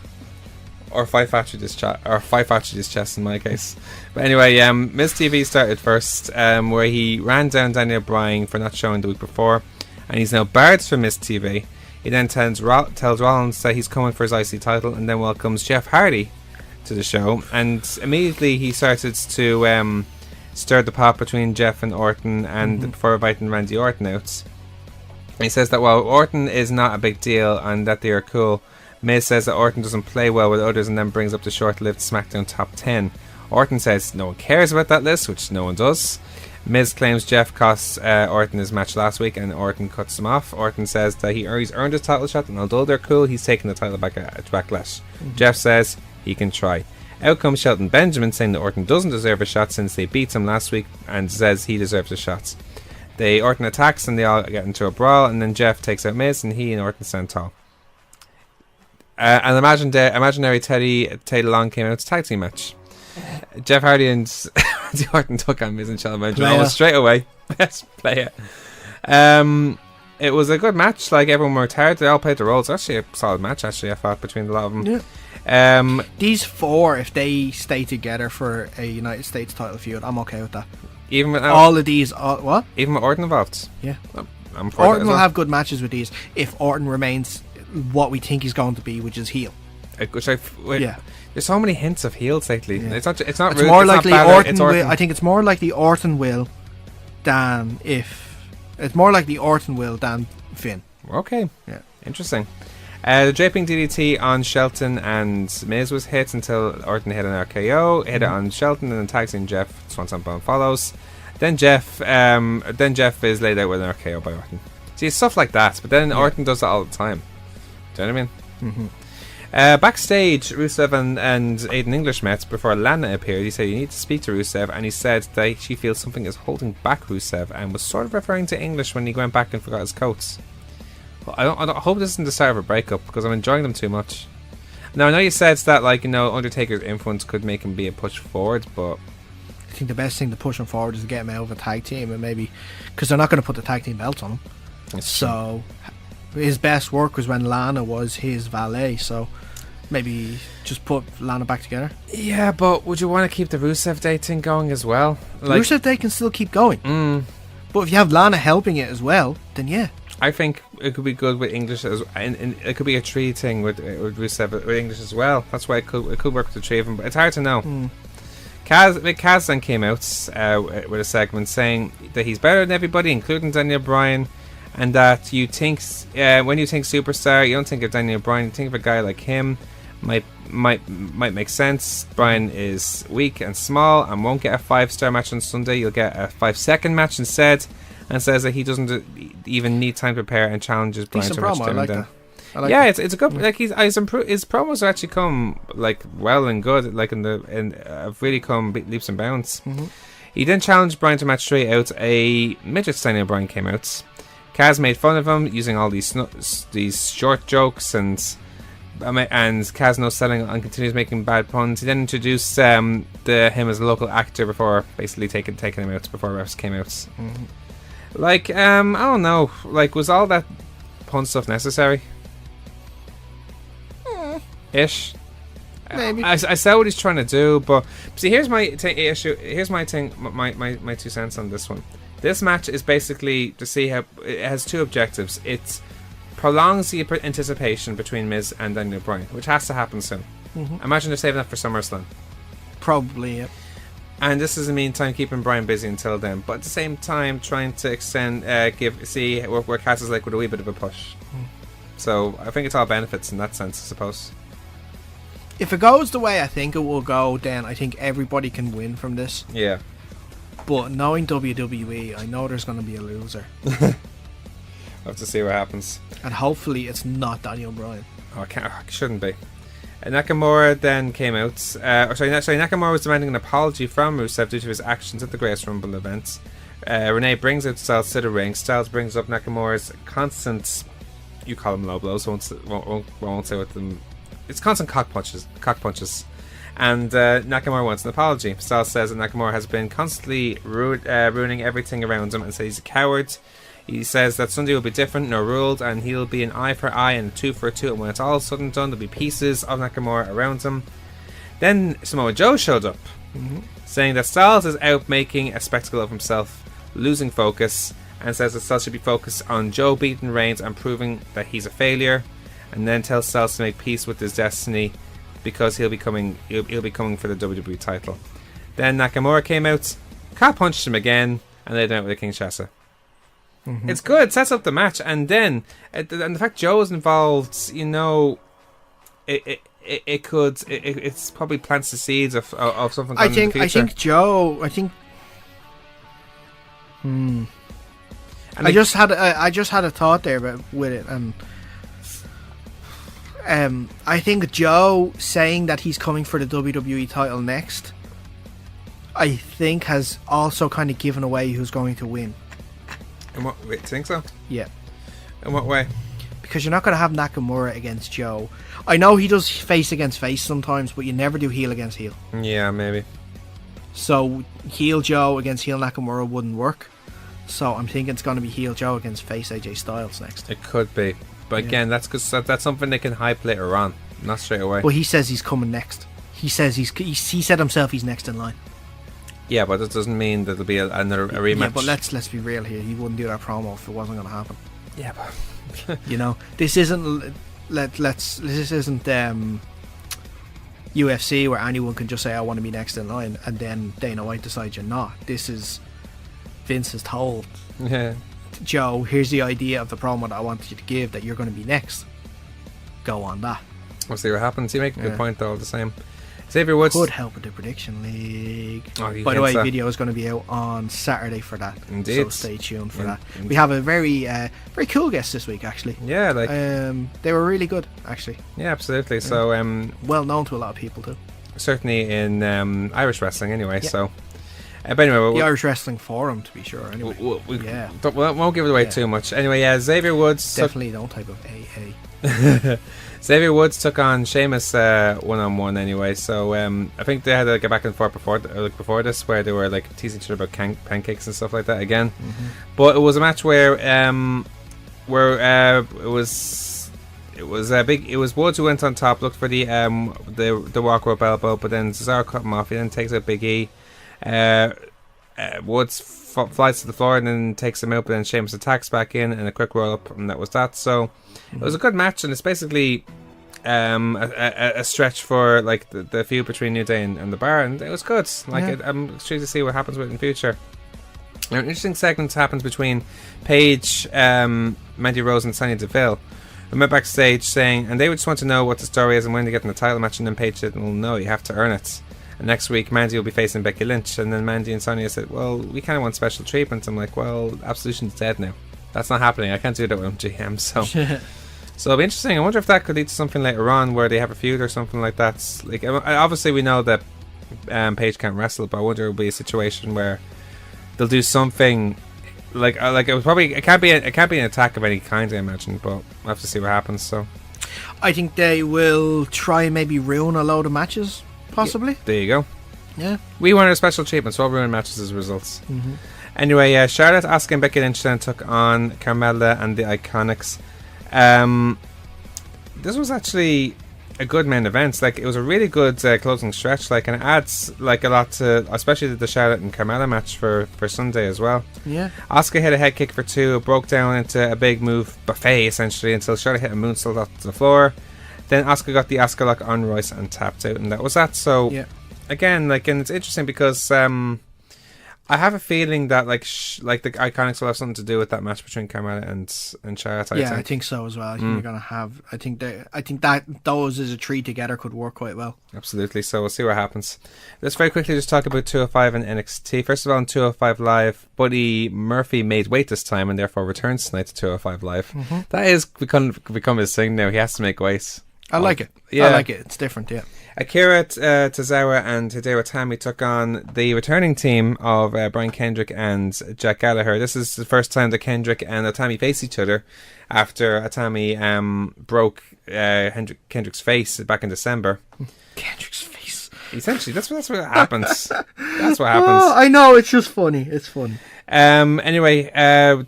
Or five fractured his chest in my case. But anyway, Miz TV started first, where he ran down Daniel Bryan for not showing the week before, and he's now barred from Miz TV. He then tells Rollins that he's coming for his IC title, and then welcomes Jeff Hardy to the show, and immediately he started to stir the pot between Jeff and Orton, and before inviting Randy Orton out. And he says that while Orton is not a big deal and that they are cool, Miz says that Orton doesn't play well with others, and then brings up the short-lived SmackDown Top 10. Orton says no one cares about that list, which no one does. Miz claims Jeff cost Orton his match last week, and Orton cuts him off. Orton says that he's earned his title shot, and although they're cool, he's taking the title back at Backlash. Jeff says he can try. Out comes Shelton Benjamin saying that Orton doesn't deserve a shot since they beat him last week, and says he deserves a shot. Orton attacks and they all get into a brawl, and then Jeff takes out Miz, and he and Orton stand tall. An imaginary Teddy Long came out. It's a tag team match. Jeff Hardy and Randy Orton took on Miz and Shelton Benjamin almost straight away. Let's play it. It was a good match. Like, everyone worked hard. They all played their roles. Actually, a solid match. Actually, I thought between a lot of them. These four, if they stay together for a United States title feud, I'm okay with that. Even with All of these, what? even with Orton involved. Yeah. I'm for that Orton as will well. have good matches with these if Orton remains what we think he's going to be, which is heel. Yeah. There's so many hints of heels lately. Yeah. It's not. It's It's rude, more it's not likely Balor, Orton it's will. I think it's more likely Orton will than Finn. Okay. Yeah. Interesting. The draping DDT on Shelton and Miz was hit until Orton hit an RKO, hit it on Shelton, and then tag team Jeff. Swanson Bomb follows. Then Jeff is laid out with an RKO by Orton. See, stuff like that. But then Orton does that all the time. Do you know what I mean? Mm-hmm. Backstage, Rusev and Aiden English met before Lana appeared. He said you need to speak to Rusev, and he said that she feels something is holding back Rusev, and was sort of referring to English when he went back and forgot his coats. Well, I hope this isn't the start of a breakup, because I'm enjoying them too much. Now I know you said that Undertaker's influence could make him be a push forward, but I think the best thing to push him forward is to get him out of a tag team, and maybe because they're not going to put the tag team belts on him. So his best work was when Lana was his valet. So maybe just put Lana back together. Yeah, but would you want to keep the Rusev Day thing going as well? Rusev Day can still keep going. But if you have Lana helping it as well, then yeah. I think it could be good with English and it could be a tree thing with Rusev with English as well. That's why it could work with the three of them, but it's hard to know. Kaz then came out with a segment saying that he's better than everybody, including Daniel Bryan, and that you think when you think superstar, you don't think of Daniel Bryan, you think of a guy like him. Might make sense. Bryan is weak and small and won't get a 5-star match on Sunday. You'll get a 5-second match instead, and says that he doesn't even need time to prepare and challenges Bryan to a match promo, down I like down. that. I like Yeah, that. it's a good his promos actually come like well and good, like have really come leaps and bounds. He then challenged Bryan to match straight out. A midget Daniel Bryan came out. Kaz made fun of him using all these short jokes and Kaz no selling and continues making bad puns. He then introduced him as a local actor before basically taking him out before refs came out. Like I don't know, like was all that pun stuff necessary? Ish. Maybe. I saw what he's trying to do, but see, here's my issue. Here's my thing. My 2 cents on this one. This match is basically to see how it has two objectives. It prolongs the anticipation between Miz and Daniel Bryan, which has to happen soon. Imagine they're saving that for SummerSlam. Probably, yeah. And this is in the meantime keeping Bryan busy until then, but at the same time trying to extend, where Cass is like with a wee bit of a push. So I think it's all benefits in that sense, I suppose. If it goes the way I think it will go, then I think everybody can win from this. Yeah. But knowing WWE, I know there's going to be a loser. We'll have to see what happens. And hopefully it's not Daniel Bryan. Oh, it shouldn't be. Nakamura then came out. Nakamura was demanding an apology from Rusev due to his actions at the Greatest Rumble event. Renee brings out Styles to the ring. Styles brings up Nakamura's constant, you call them low blows, won't say what them. It's constant cock punches. And Nakamura wants an apology. Styles says that Nakamura has been constantly ruining everything around him and says he's a coward. He says that Sunday will be different, no ruled, and he'll be an eye for eye and a 2 for a 2, and when it's all said and done, there'll be pieces of Nakamura around him. Then Samoa Joe showed up, saying that Styles is out making a spectacle of himself, losing focus, and says that Styles should be focused on Joe beating Reigns and proving that he's a failure, and then tells Styles to make peace with his destiny because he'll be coming for the WWE title. Then Nakamura came out, cat punched him again, and laid him out with a Kinshasa. It's good. It sets up the match, and then and the fact Joe is involved, it's probably plants the seeds of something. I think Joe. And I just had a thought there with it, and I think Joe saying that he's coming for the WWE title next, I think has also kind of given away who's going to win. Wait, think so? Yeah. In what way? Because you're not going to have Nakamura against Joe. I know he does face against face sometimes, but you never do heel against heel. Yeah, maybe. So heel Joe against heel Nakamura wouldn't work. So I'm thinking it's going to be heel Joe against face AJ Styles next. It could be, but again, that's something they can hype later on. not straight away. But he says he's coming next. He says he said himself he's next in line. Yeah, but that doesn't mean that there'll be another rematch. Yeah, but let's be real here. He wouldn't do that promo if it wasn't going to happen. Yeah, but You know, this isn't UFC where anyone can just say I want to be next in line and then Dana White decides you're not. This is Vince has told Joe, here's the idea of the promo that I want you to give, that you're going to be next. Go on that. We'll see what happens. You make a good point though, all the same. Xavier Woods could help with the prediction league. Oh, by the way, video is going to be out on Saturday for that. Indeed. So stay tuned for that. We have a very cool guest this week, actually. Yeah, like they were really good, actually. Yeah, absolutely. Yeah. So well known to a lot of people too. Certainly in Irish wrestling, anyway. Yeah. So, but anyway, the Irish Wrestling Forum, to be sure. Anyway, we won't give it away too much. Anyway, yeah, Xavier Woods definitely don't type of AA. Xavier Woods took on Sheamus one-on-one anyway, so I think they had to get back and forth before this, where they were like teasing each other about pancakes and stuff like that again. But it was a match where it was Woods who went on top, looked for the walk rope elbow, but then Cesaro cut him off. He then takes out Big E. Woods flies to the floor and then takes him out, but then Sheamus attacks back in and a quick roll up, and that was that. So it was a good match, and it's basically a stretch for like the feud between New Day and the Bar, and it was good. I'm intrigued to see what happens with it in the future. An interesting segment happens between Paige, Mandy Rose, and Sonya Deville. We met backstage saying, and they just want to know what the story is and when they get in the title match, and then Paige said, well, no, you have to earn it. And next week, Mandy will be facing Becky Lynch, and then Mandy and Sonya said, well, we kind of want special treatment. I'm like, well, Absolution's dead now. That's not happening. I can't do that with GM, so... So it'll be interesting. I wonder if that could lead to something later on where they have a feud or something like that. Like, obviously we know that Paige can't wrestle, but I wonder if it'll be a situation where they'll do something like it can't be an attack of any kind, I imagine, but we'll have to see what happens. So I think they will try and maybe ruin a load of matches, possibly. There you go. Yeah, we wanted a special treatment, so I'll ruin matches as a result. Anyway, Charlotte, Asuka, and Becky Lynch then took on Carmella and the Iconics. This was actually a good main event. Like, it was a really good closing stretch. Like, and it adds like a lot to, especially the Charlotte and Carmella match for Sunday as well. Yeah. Asuka hit a head kick for two. It broke down into a big move buffet essentially until Charlotte hit a moonsault off to the floor. Then Asuka got the Asuka lock on Royce and tapped out, and that was that. So again, like, and it's interesting because I have a feeling that like the Iconics will have something to do with that match between Carmella and Charlotte. I think so as well. I think they're gonna have. I think that those as a three together could work quite well. Absolutely. So we'll see what happens. Let's very quickly just talk about 205 and NXT. First of all, on 205 Live, Buddy Murphy made weight this time and therefore returns tonight to 205 Live. That is become his thing now. He has to make weight. I like it. Yeah, I like it. It's different. Yeah. Akira Tozawa and Hideo Itami took on the returning team of Brian Kendrick and Jack Gallagher. This is the first time that Kendrick and Itami face each other after Itami broke Kendrick's face back in December. Kendrick's face. Essentially, that's what happens. That's what happens. Oh, I know, it's just funny. It's funny. Anyway,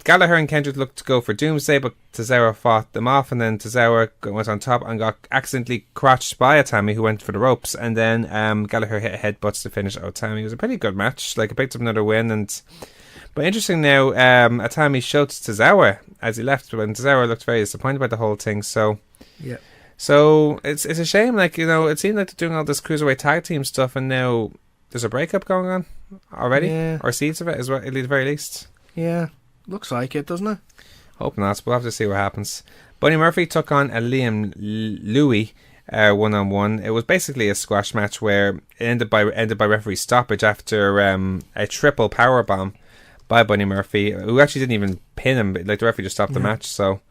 Gallagher and Kendrick looked to go for Doomsday, but Tozawa fought them off, and then Tozawa went on top and got accidentally crotched by Itami, who went for the ropes, and then Gallagher hit headbutts to finish Itami. It was a pretty good match. Like, it picked up another win, but interesting now, Itami shouts Tozawa as he left, and Tozawa looked very disappointed by the whole thing. So yeah. So it's a shame. Like, you know, it seemed like they're doing all this cruiserweight tag team stuff, and now there's a breakup going on already, or seeds of it as well, at the very least. Yeah, looks like it, doesn't it? Hope not. We'll have to see what happens. Buddy Murphy took on Liam Louie one-on-one. It was basically a squash match where it ended by referee stoppage after a triple power bomb by Buddy Murphy, who actually didn't even pin him. Like, the referee just stopped the match. So,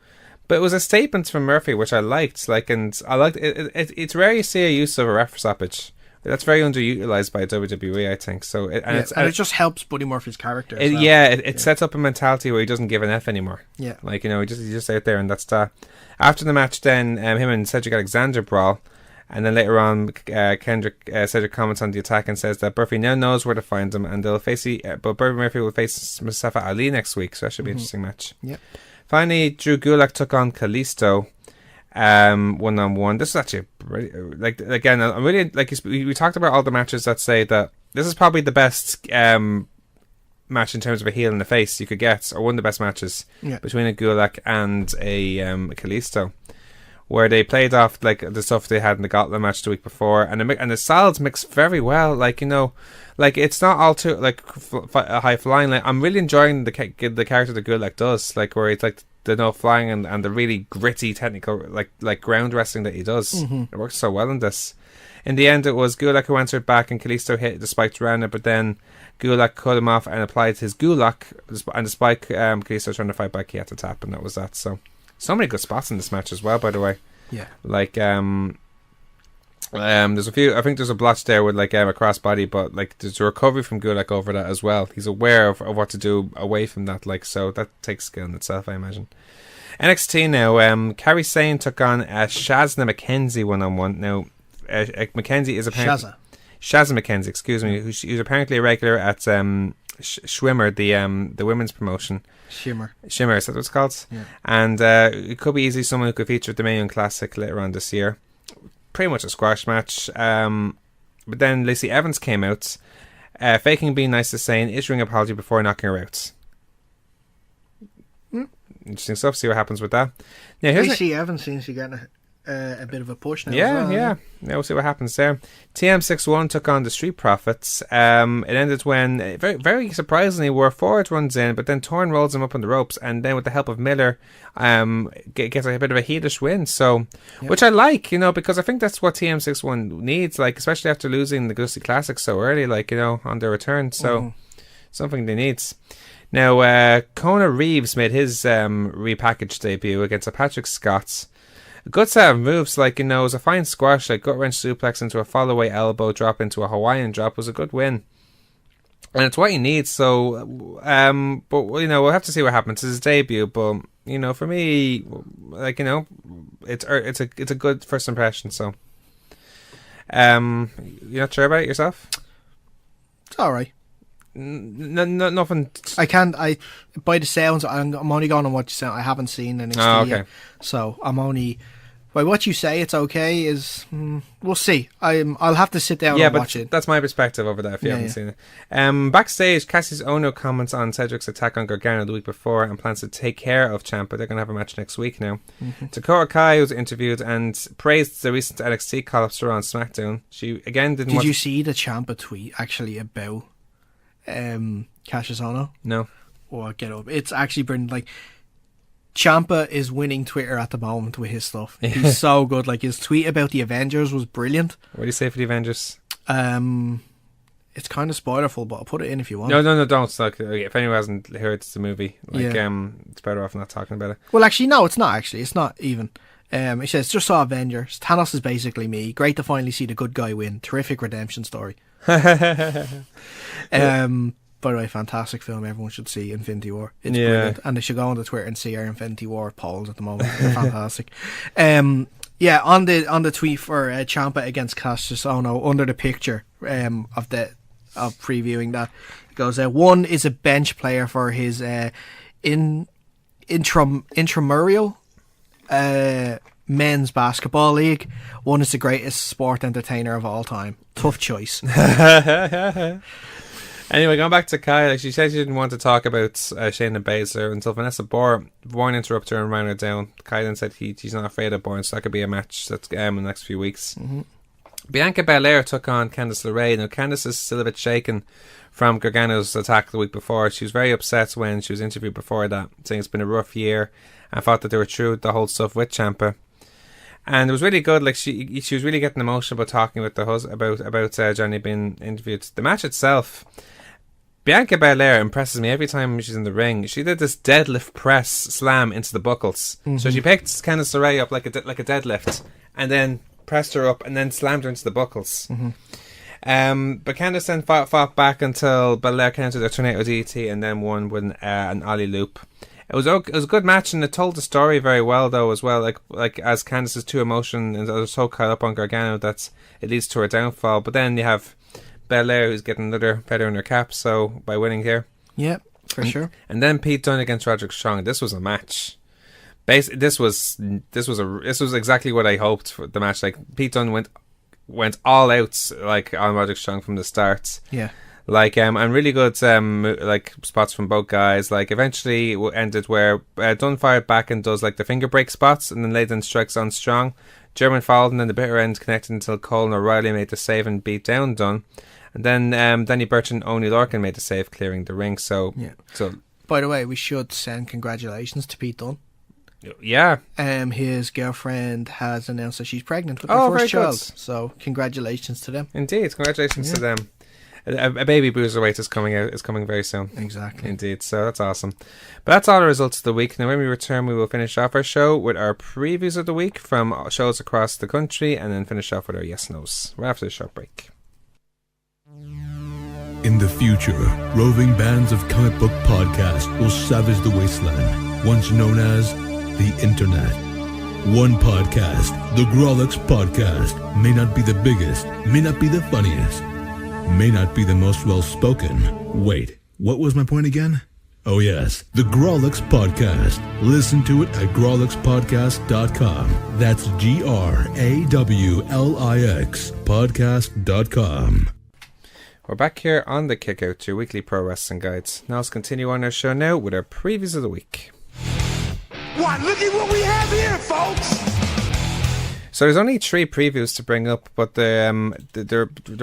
but it was a statement from Murphy, which I liked. Like, and I liked it. It's rare you see a use of a ref stoppage. That's very underutilized by WWE, I think. So, it just helps Buddy Murphy's character. It sets up a mentality where he doesn't give an F anymore. Yeah, like, you know, he's just out there, and that's that. After the match, then him and Cedric Alexander brawl, and then later on, Cedric comments on the attack and says that Murphy now knows where to find him, and they'll face but Buddy Murphy will face Mustafa Ali next week, so that should be an interesting match. Yeah. Finally, Drew Gulak took on Kalisto. 1-on-1. This is actually like again. I'm really like we talked about all the matches that say that this is probably the best match in terms of a heel and a face you could get, or one of the best matches between a Gulak and a Kalisto, where they played off like the stuff they had in the Gauntlet match the week before, and the styles mix very well. Like, you know, like it's not all too like high flying. Like, I'm really enjoying the character that Gulak does, like where it's like the no flying and the really gritty technical like ground wrestling that he does. It works so well in this. In the end, it was Gulak who answered back, and Kalisto hit the spike to Rana, but then Gulak cut him off and applied his Gulak, and the spike, Kalisto trying to fight back, he had to tap, and that was that. So many good spots in this match as well, by the way. Yeah. Like, there's a few, I think there's a blotch there with like a crossbody, but like there's a recovery from Gulak over that as well. He's aware of what to do away from that, like, so that takes skill in itself, I imagine. NXT now, Kairi Sane took on Shazna McKenzie 1-on-1. Now, McKenzie is apparently Shazza McKenzie, excuse me, who's apparently a regular at Schwimmer, the women's promotion. Shimmer, is that what it's called? Yeah. And it could be easily someone who could feature at the Million Classic later on this year. Pretty much a squash match. But then Lacey Evans came out, faking being nice to Sane, issuing an apology before knocking her out. Interesting stuff. See what happens with that. Now, Lacey Evans seems to be getting a bit of a push now. Yeah. We'll see what happens there. TM61 took on the Street Profits. It ended when, very, very surprisingly, where Ford runs in, but then Torn rolls him up on the ropes, and then with the help of Miller, gets a bit of a heatish win. So, which I like, you know, because I think that's what TM61 needs, like, especially after losing the Gusty Classic so early, like, you know, on their return. So, something they need. Now, Kona Reeves made his repackaged debut against a Patrick Scott. A good set of moves, like, you know, it was a fine squash, like gut wrench suplex into a follow-away elbow drop into a Hawaiian drop was a good win. And it's what he needs, so, but, you know, we'll have to see what happens. It's his debut, but, you know, for me, like, you know, it's a good first impression, so. You're not sure about it yourself? It's alright. Nothing. By the sounds, I'm only going on what you said. I haven't seen NXT yet, so I'm only by what you say. It's okay. We'll see. I'll have to sit down and watch it. That's my perspective over there. If you haven't seen it, backstage, Cassius Ohno comments on Cedric's attack on Gargano the week before and plans to take care of Ciampa. They're going to have a match next week now. Dakota Kai was interviewed and praised the recent NXT call-ups on SmackDown. She again didn't. Did you see the Ciampa tweet actually about Cassius Ohno? No. Or get up. It's actually been like Ciampa is winning Twitter at the moment with his stuff. He's so good. Like his tweet about the Avengers was brilliant. What do you say for the Avengers? It's kind of spoilerful, but I'll put it in if you want. No, don't. Like, if anyone hasn't heard it's the movie, like it's better off not talking about it. Well, actually, no, it's not. Actually, it's not even. It says just saw Avengers. Thanos is basically me. Great to finally see the good guy win. Terrific redemption story. By the way, fantastic film. Everyone should see Infinity War. It's brilliant, and they should go on the Twitter and see our Infinity War polls at the moment. They're fantastic. On the tweet for Ciampa against Cassius Ohno, under the picture of previewing that, it goes, one is a bench player for his intramural men's basketball league. One is the greatest sport entertainer of all time. Tough choice. Anyway, going back to Kai, like she said she didn't want to talk about Shayna Baszler until Vanessa Bourne interrupted her and ran her down. Kai then said she's not afraid of Bourne, so that could be a match that's in the next few weeks. Bianca Belair took on Candice LeRae. Now, Candice is still a bit shaken from Gargano's attack the week before. She was very upset when she was interviewed before that, saying it's been a rough year, and thought that they were through the whole stuff with Ciampa. And it was really good. Like she was really getting emotional about talking with the about Johnny being interviewed. The match itself, Bianca Belair impresses me every time she's in the ring. She did this deadlift press slam into the buckles. So she picked Candice LeRae up like a deadlift, and then pressed her up, and then slammed her into the buckles. But Candice then fought back until Belair countered a tornado DT and then won with an ollie loop. It was a good match, and it told the story very well, though, as well. Like as Candice is too emotional and was so caught up on Gargano that it leads to her downfall. But then you have Belair, who's getting another feather in her cap, so by winning here. Yep, for sure. And then Pete Dunne against Roderick Strong. This was a match. This was exactly what I hoped for the match. Like Pete Dunne went all out like on Roderick Strong from the start. Yeah. Like and really good like spots from both guys. Like eventually it ended where Dunne fired back and does like the finger break spots, and then laid in strikes on Strong. German followed, and then the bitter end connected until Cole and O'Reilly made the save and beat down Dunne. And then Danny Burch and Oney Lorcan made the save, clearing the ring. So By the way, we should send congratulations to Pete Dunne. Yeah. His girlfriend has announced that she's pregnant with their first child. Good. So congratulations to them. Indeed, congratulations to them. A baby Bruiserweight is coming very soon. Exactly. Indeed, so that's awesome. But that's all the results of the week. Now when we return, we will finish off our show with our previews of the week from shows across the country, and then finish off with our yes/nos. Right after the short break. In the future, roving bands of comic book podcasts will savage the wasteland, once known as the Internet. One podcast, the Grawlix Podcast, may not be the biggest, may not be the funniest, may not be the most well-spoken. Wait, what was my point again? Oh yes, the Grawlix Podcast. Listen to it at grawlixpodcast.com. That's GRAWLIX podcast.com. We're back here on the Kick Out, your weekly pro wrestling guides. Now let's continue on our show now with our previews of the week. Why, look at what we have here, folks! So there's only 3 previews to bring up, but they're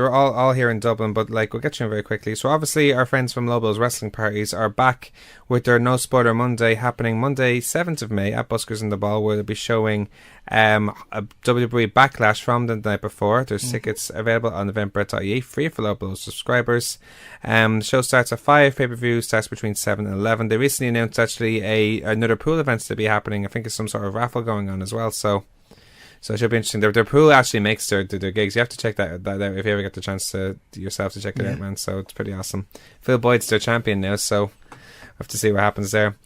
all here in Dublin, but like we'll get you in very quickly. So obviously our friends from Lobo's Wrestling Parties are back with their No Spoiler Monday, happening Monday 7th of May at Buskers in the Ball, where they'll be showing a WWE Backlash from the night before. There's tickets available on eventbrite.ie, free for Lobo's subscribers. The show starts at 5, pay-per-view starts between 7 and 11. They recently announced actually another pool event to be happening. I think there's some sort of raffle going on as well, so it should be interesting. Their pool actually makes their gigs. You have to check that out if you ever get the chance to yourself to check it out, man. So it's pretty awesome. Phil Boyd's their champion now, so we'll have to see what happens there.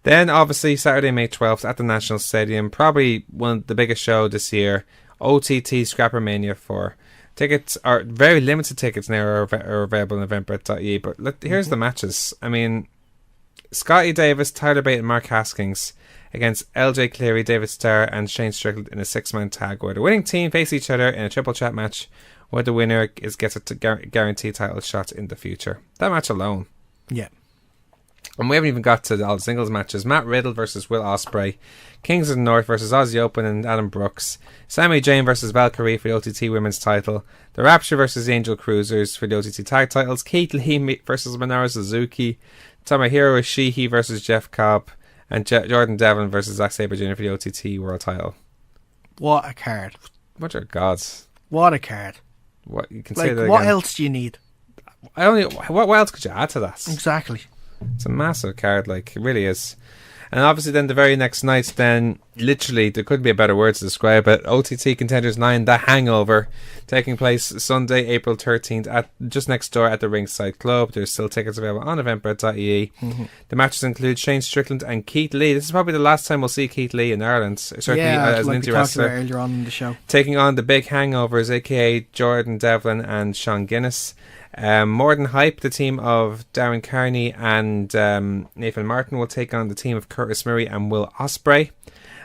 Then obviously Saturday, May 12th at the National Stadium, probably one of the biggest show this year, OTT Scrapper Mania 4. Tickets are very limited. Tickets now are available on eventbrite.ie. But here's the matches. I mean, Scotty Davis, Tyler Bate, and Mark Haskins against LJ Cleary, David Starr, and Shane Strickland in a 6-man tag, where the winning team face each other in a triple chat match, where the winner gets a guaranteed title shot in the future. That match alone. Yeah. And we haven't even got to all the singles matches. Matt Riddle versus Will Ospreay, Kings of the North versus Aussie Open and Adam Brooks, Sami Zayn versus Valkyrie for the OTT Women's title, The Rapture versus the Angel Cruisers for the OTT Tag titles, Keith Lee versus Minoru Suzuki, Tomohiro Ishii versus Jeff Cobb, and Jordan Devlin versus Zack Sabre Jr. for the OTT World title. What a card. What are gods? What a card. What you can say that what again. else do you need? What else could you add to that? Exactly. It's a massive card, like, it really is. And obviously then the very next night, then literally there couldn't be a better word to describe it, OTT Contenders 9 The Hangover, taking place Sunday, April 13th at just next door at the Ringside Club. There's still tickets available on eventbrite.ie. The matches include Shane Strickland and Keith Lee. This is probably the last time we'll see Keith Lee in Ireland, certainly as an indie wrestler, earlier on in the show. taking on the Big Hangovers, aka Jordan Devlin and Sean Guinness. More Than Hype, the team of Darren Carney and Nathan Martin, will take on the team of Curtis Murray and Will Ospreay.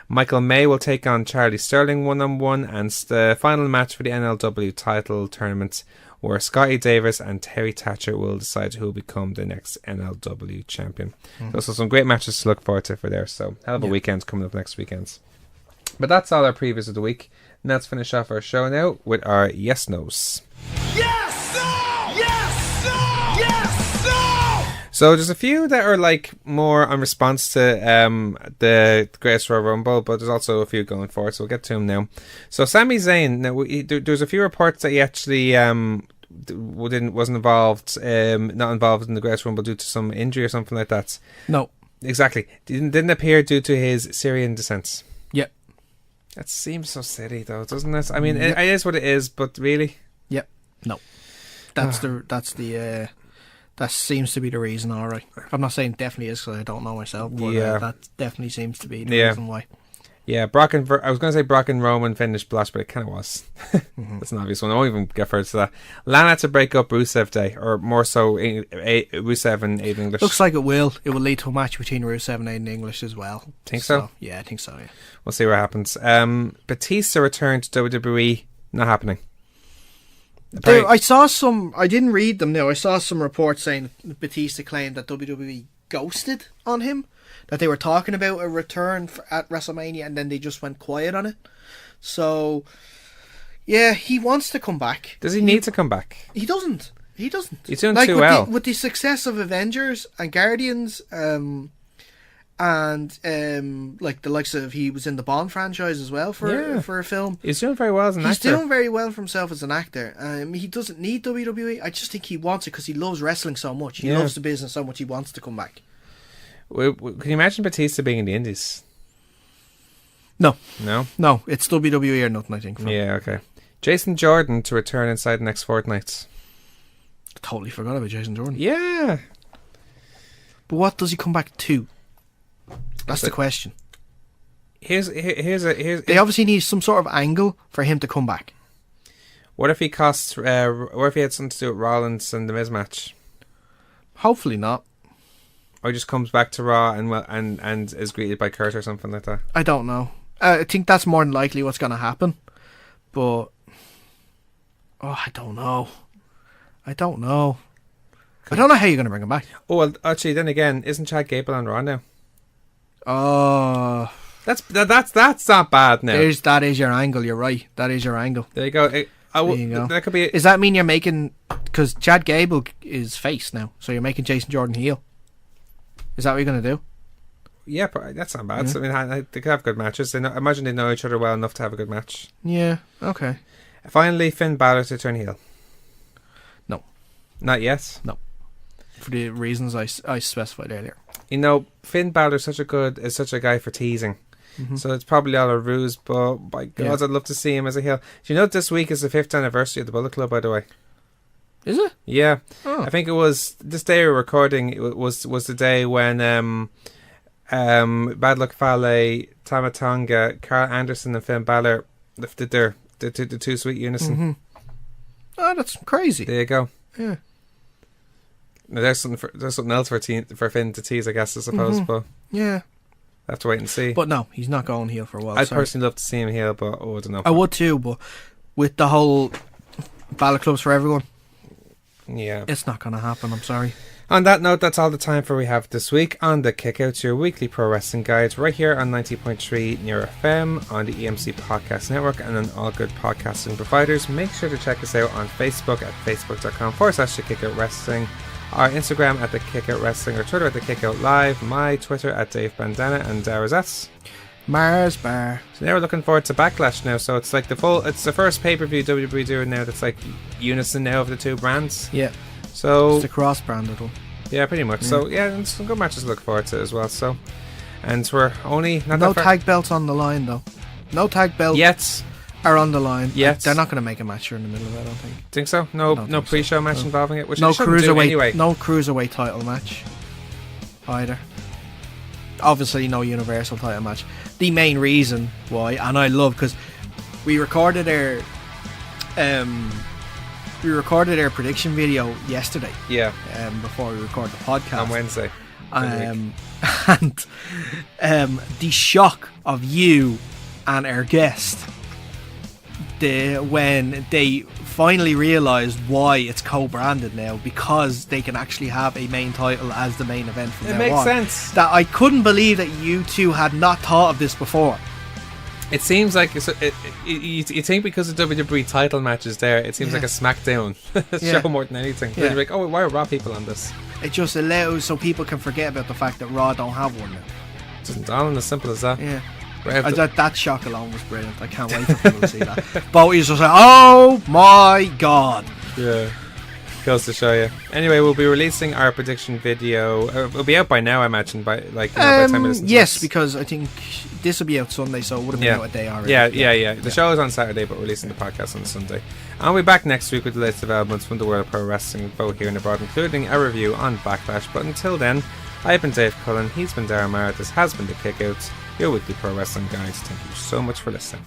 Michael May will take on Charlie Sterling 1-on-1, and the final match for the NLW title tournament, where Scotty Davis and Terry Thatcher will decide who will become the next NLW champion. So some great matches to look forward to for there. So hell of a weekend coming up next weekend. But that's all our previews of the week. Now let's finish off our show now with our yes-nos. Yes, no! Yes, no! Yes, no! So there's a few that are like more on response to the Greatest Royal Rumble, but there's also a few going forward, so we'll get to them now. So Sami Zayn, now there's a few reports that he actually wasn't involved, not involved in the Greatest Rumble due to some injury or something like that. No. Exactly. Didn't appear due to his Syrian descent. Yep. That seems so silly though, doesn't it? I mean, it is what it is, but really? Yep. No. That seems to be the reason, alright. I'm not saying it definitely is, because I don't know myself, but that definitely seems to be the reason why. Yeah, I was going to say Brock and Roman finished Blush, but it kind of was. That's an obvious one. I won't even get further to that. Lana to break up Rusev Day, or more so Rusev and Aiden English. Looks like it will. It will lead to a match between Rusev and Aiden English as well. Think so? Yeah, I think so, yeah. We'll see what happens. Batista returned to WWE. Not happening. I saw some, I didn't read them now, I saw some reports saying Batista claimed that WWE ghosted on him. That they were talking about a return at WrestleMania and then they just went quiet on it. So, yeah, he wants to come back. Does he need to come back? He doesn't. He's doing too well. With the success of Avengers and Guardians, and like the likes of, he was in the Bond franchise as well for a film. He's doing very well as an actor. He's doing very well for himself as an actor. He doesn't need WWE. I just think he wants it because he loves wrestling so much. He loves the business so much. He wants to come back. Can you imagine Batista being in the Indies? No, it's WWE or nothing, I think. Yeah, okay. Jason Jordan to return inside the next fortnight. Totally forgot about Jason Jordan. Yeah, but what does he come back to? That's the question. Here's They obviously need some sort of angle for him to come back. What if he costs? What if he had something to do with Rollins and the Miz match? Hopefully not. Or he just comes back to Raw and is greeted by Kurt or something like that. I don't know. I think that's more than likely what's going to happen. But I don't know. I don't know how you're going to bring him back. Oh, well, actually, then again, isn't Chad Gable on Raw now? Oh, that's not bad now. That is your angle. You're right. That is your angle. There you go. There you go. That could be. Does that mean you're making, because Chad Gable is face now, so you're making Jason Jordan heel? Is that what you're going to do? Yeah, but that's not bad. So, I mean, they could have good matches. I imagine they know each other well enough to have a good match. Yeah. Okay. Finally, Finn Balor to turn heel. No. Not yet. No. For the reasons I specified earlier. You know, Finn Balor is such a guy for teasing. So it's probably all a ruse, but by God, I'd love to see him as a heel. Do you know this week is the 5th anniversary of the Bullet Club, by the way? Is it? Yeah. Oh. I think it was this day we're recording. It was the day when Bad Luck Fale, Tama Tonga, Carl Anderson, and Finn Balor did the two sweet unison. Oh, that's crazy. There you go. Yeah. Now, there's something else for Finn to tease, I guess, I suppose. But yeah, I have to wait and see. But no, he's not going heel for a while. I'd personally love to see him heel, but I don't know. I would too, but with the whole Balor Clubs for everyone, yeah, it's not going to happen. I'm sorry. On that note, that's all the time for we have this week on the Kickouts, your weekly pro wrestling guides, right here on 90.3 Near FM, on the EMC Podcast Network, and on all good podcasting providers. Make sure to check us out on Facebook at facebook.com/The Wrestling, our Instagram at The Kickout Wrestling, or Twitter at The Kickout Live, my Twitter at Dave Bandana, and Darah's at Mars Bar. So now we're looking forward to Backlash now. So it's like it's the first pay-per-view WWE doing now that's like unison now of the two brands. Yeah. So it's the cross-branded one. Yeah, pretty much. So yeah, and some good matches to look forward to as well. So, and we're only no tag belts on the line though. No tag belts yet are on the line. Yet they're not going to make a match here in the middle of it. I don't think. Think so? No pre-show match involving it. Which no cruiserweight anyway. No cruiserweight title match either. Obviously, no universal title match. The main reason why, and I love, because we recorded our prediction video yesterday. Yeah. Before we record the podcast on Wednesday. And the shock of you and our guest, when they finally realised why it's co-branded now, because they can actually have a main title as the main event from now on. It makes sense. That I couldn't believe that you two had not thought of this before. It seems like you think because the WWE title match is there, it seems like a Smackdown show more than anything. You're like, oh, why are Raw people on this? It just allows so people can forget about the fact that Raw don't have one now. It's all as simple as that. Yeah. That shock alone was brilliant. I can't wait for people to see that. But he's just like, oh my god. Yeah. Goes to show you. Anyway, we'll be releasing our prediction video. It'll be out by now, I imagine, by by the time we yes, because I think this will be out Sunday, so it would have been out a day already. Yeah. The show is on Saturday, but we're releasing the podcast on Sunday. And we'll be back next week with the latest developments from the world of pro wrestling, both here and abroad, including a review on Backlash. But until then, I've been Dave Cullen, he's been Daragh Maher, this has been The Kickouts. your weekly pro wrestling guys. Thank you so much for listening.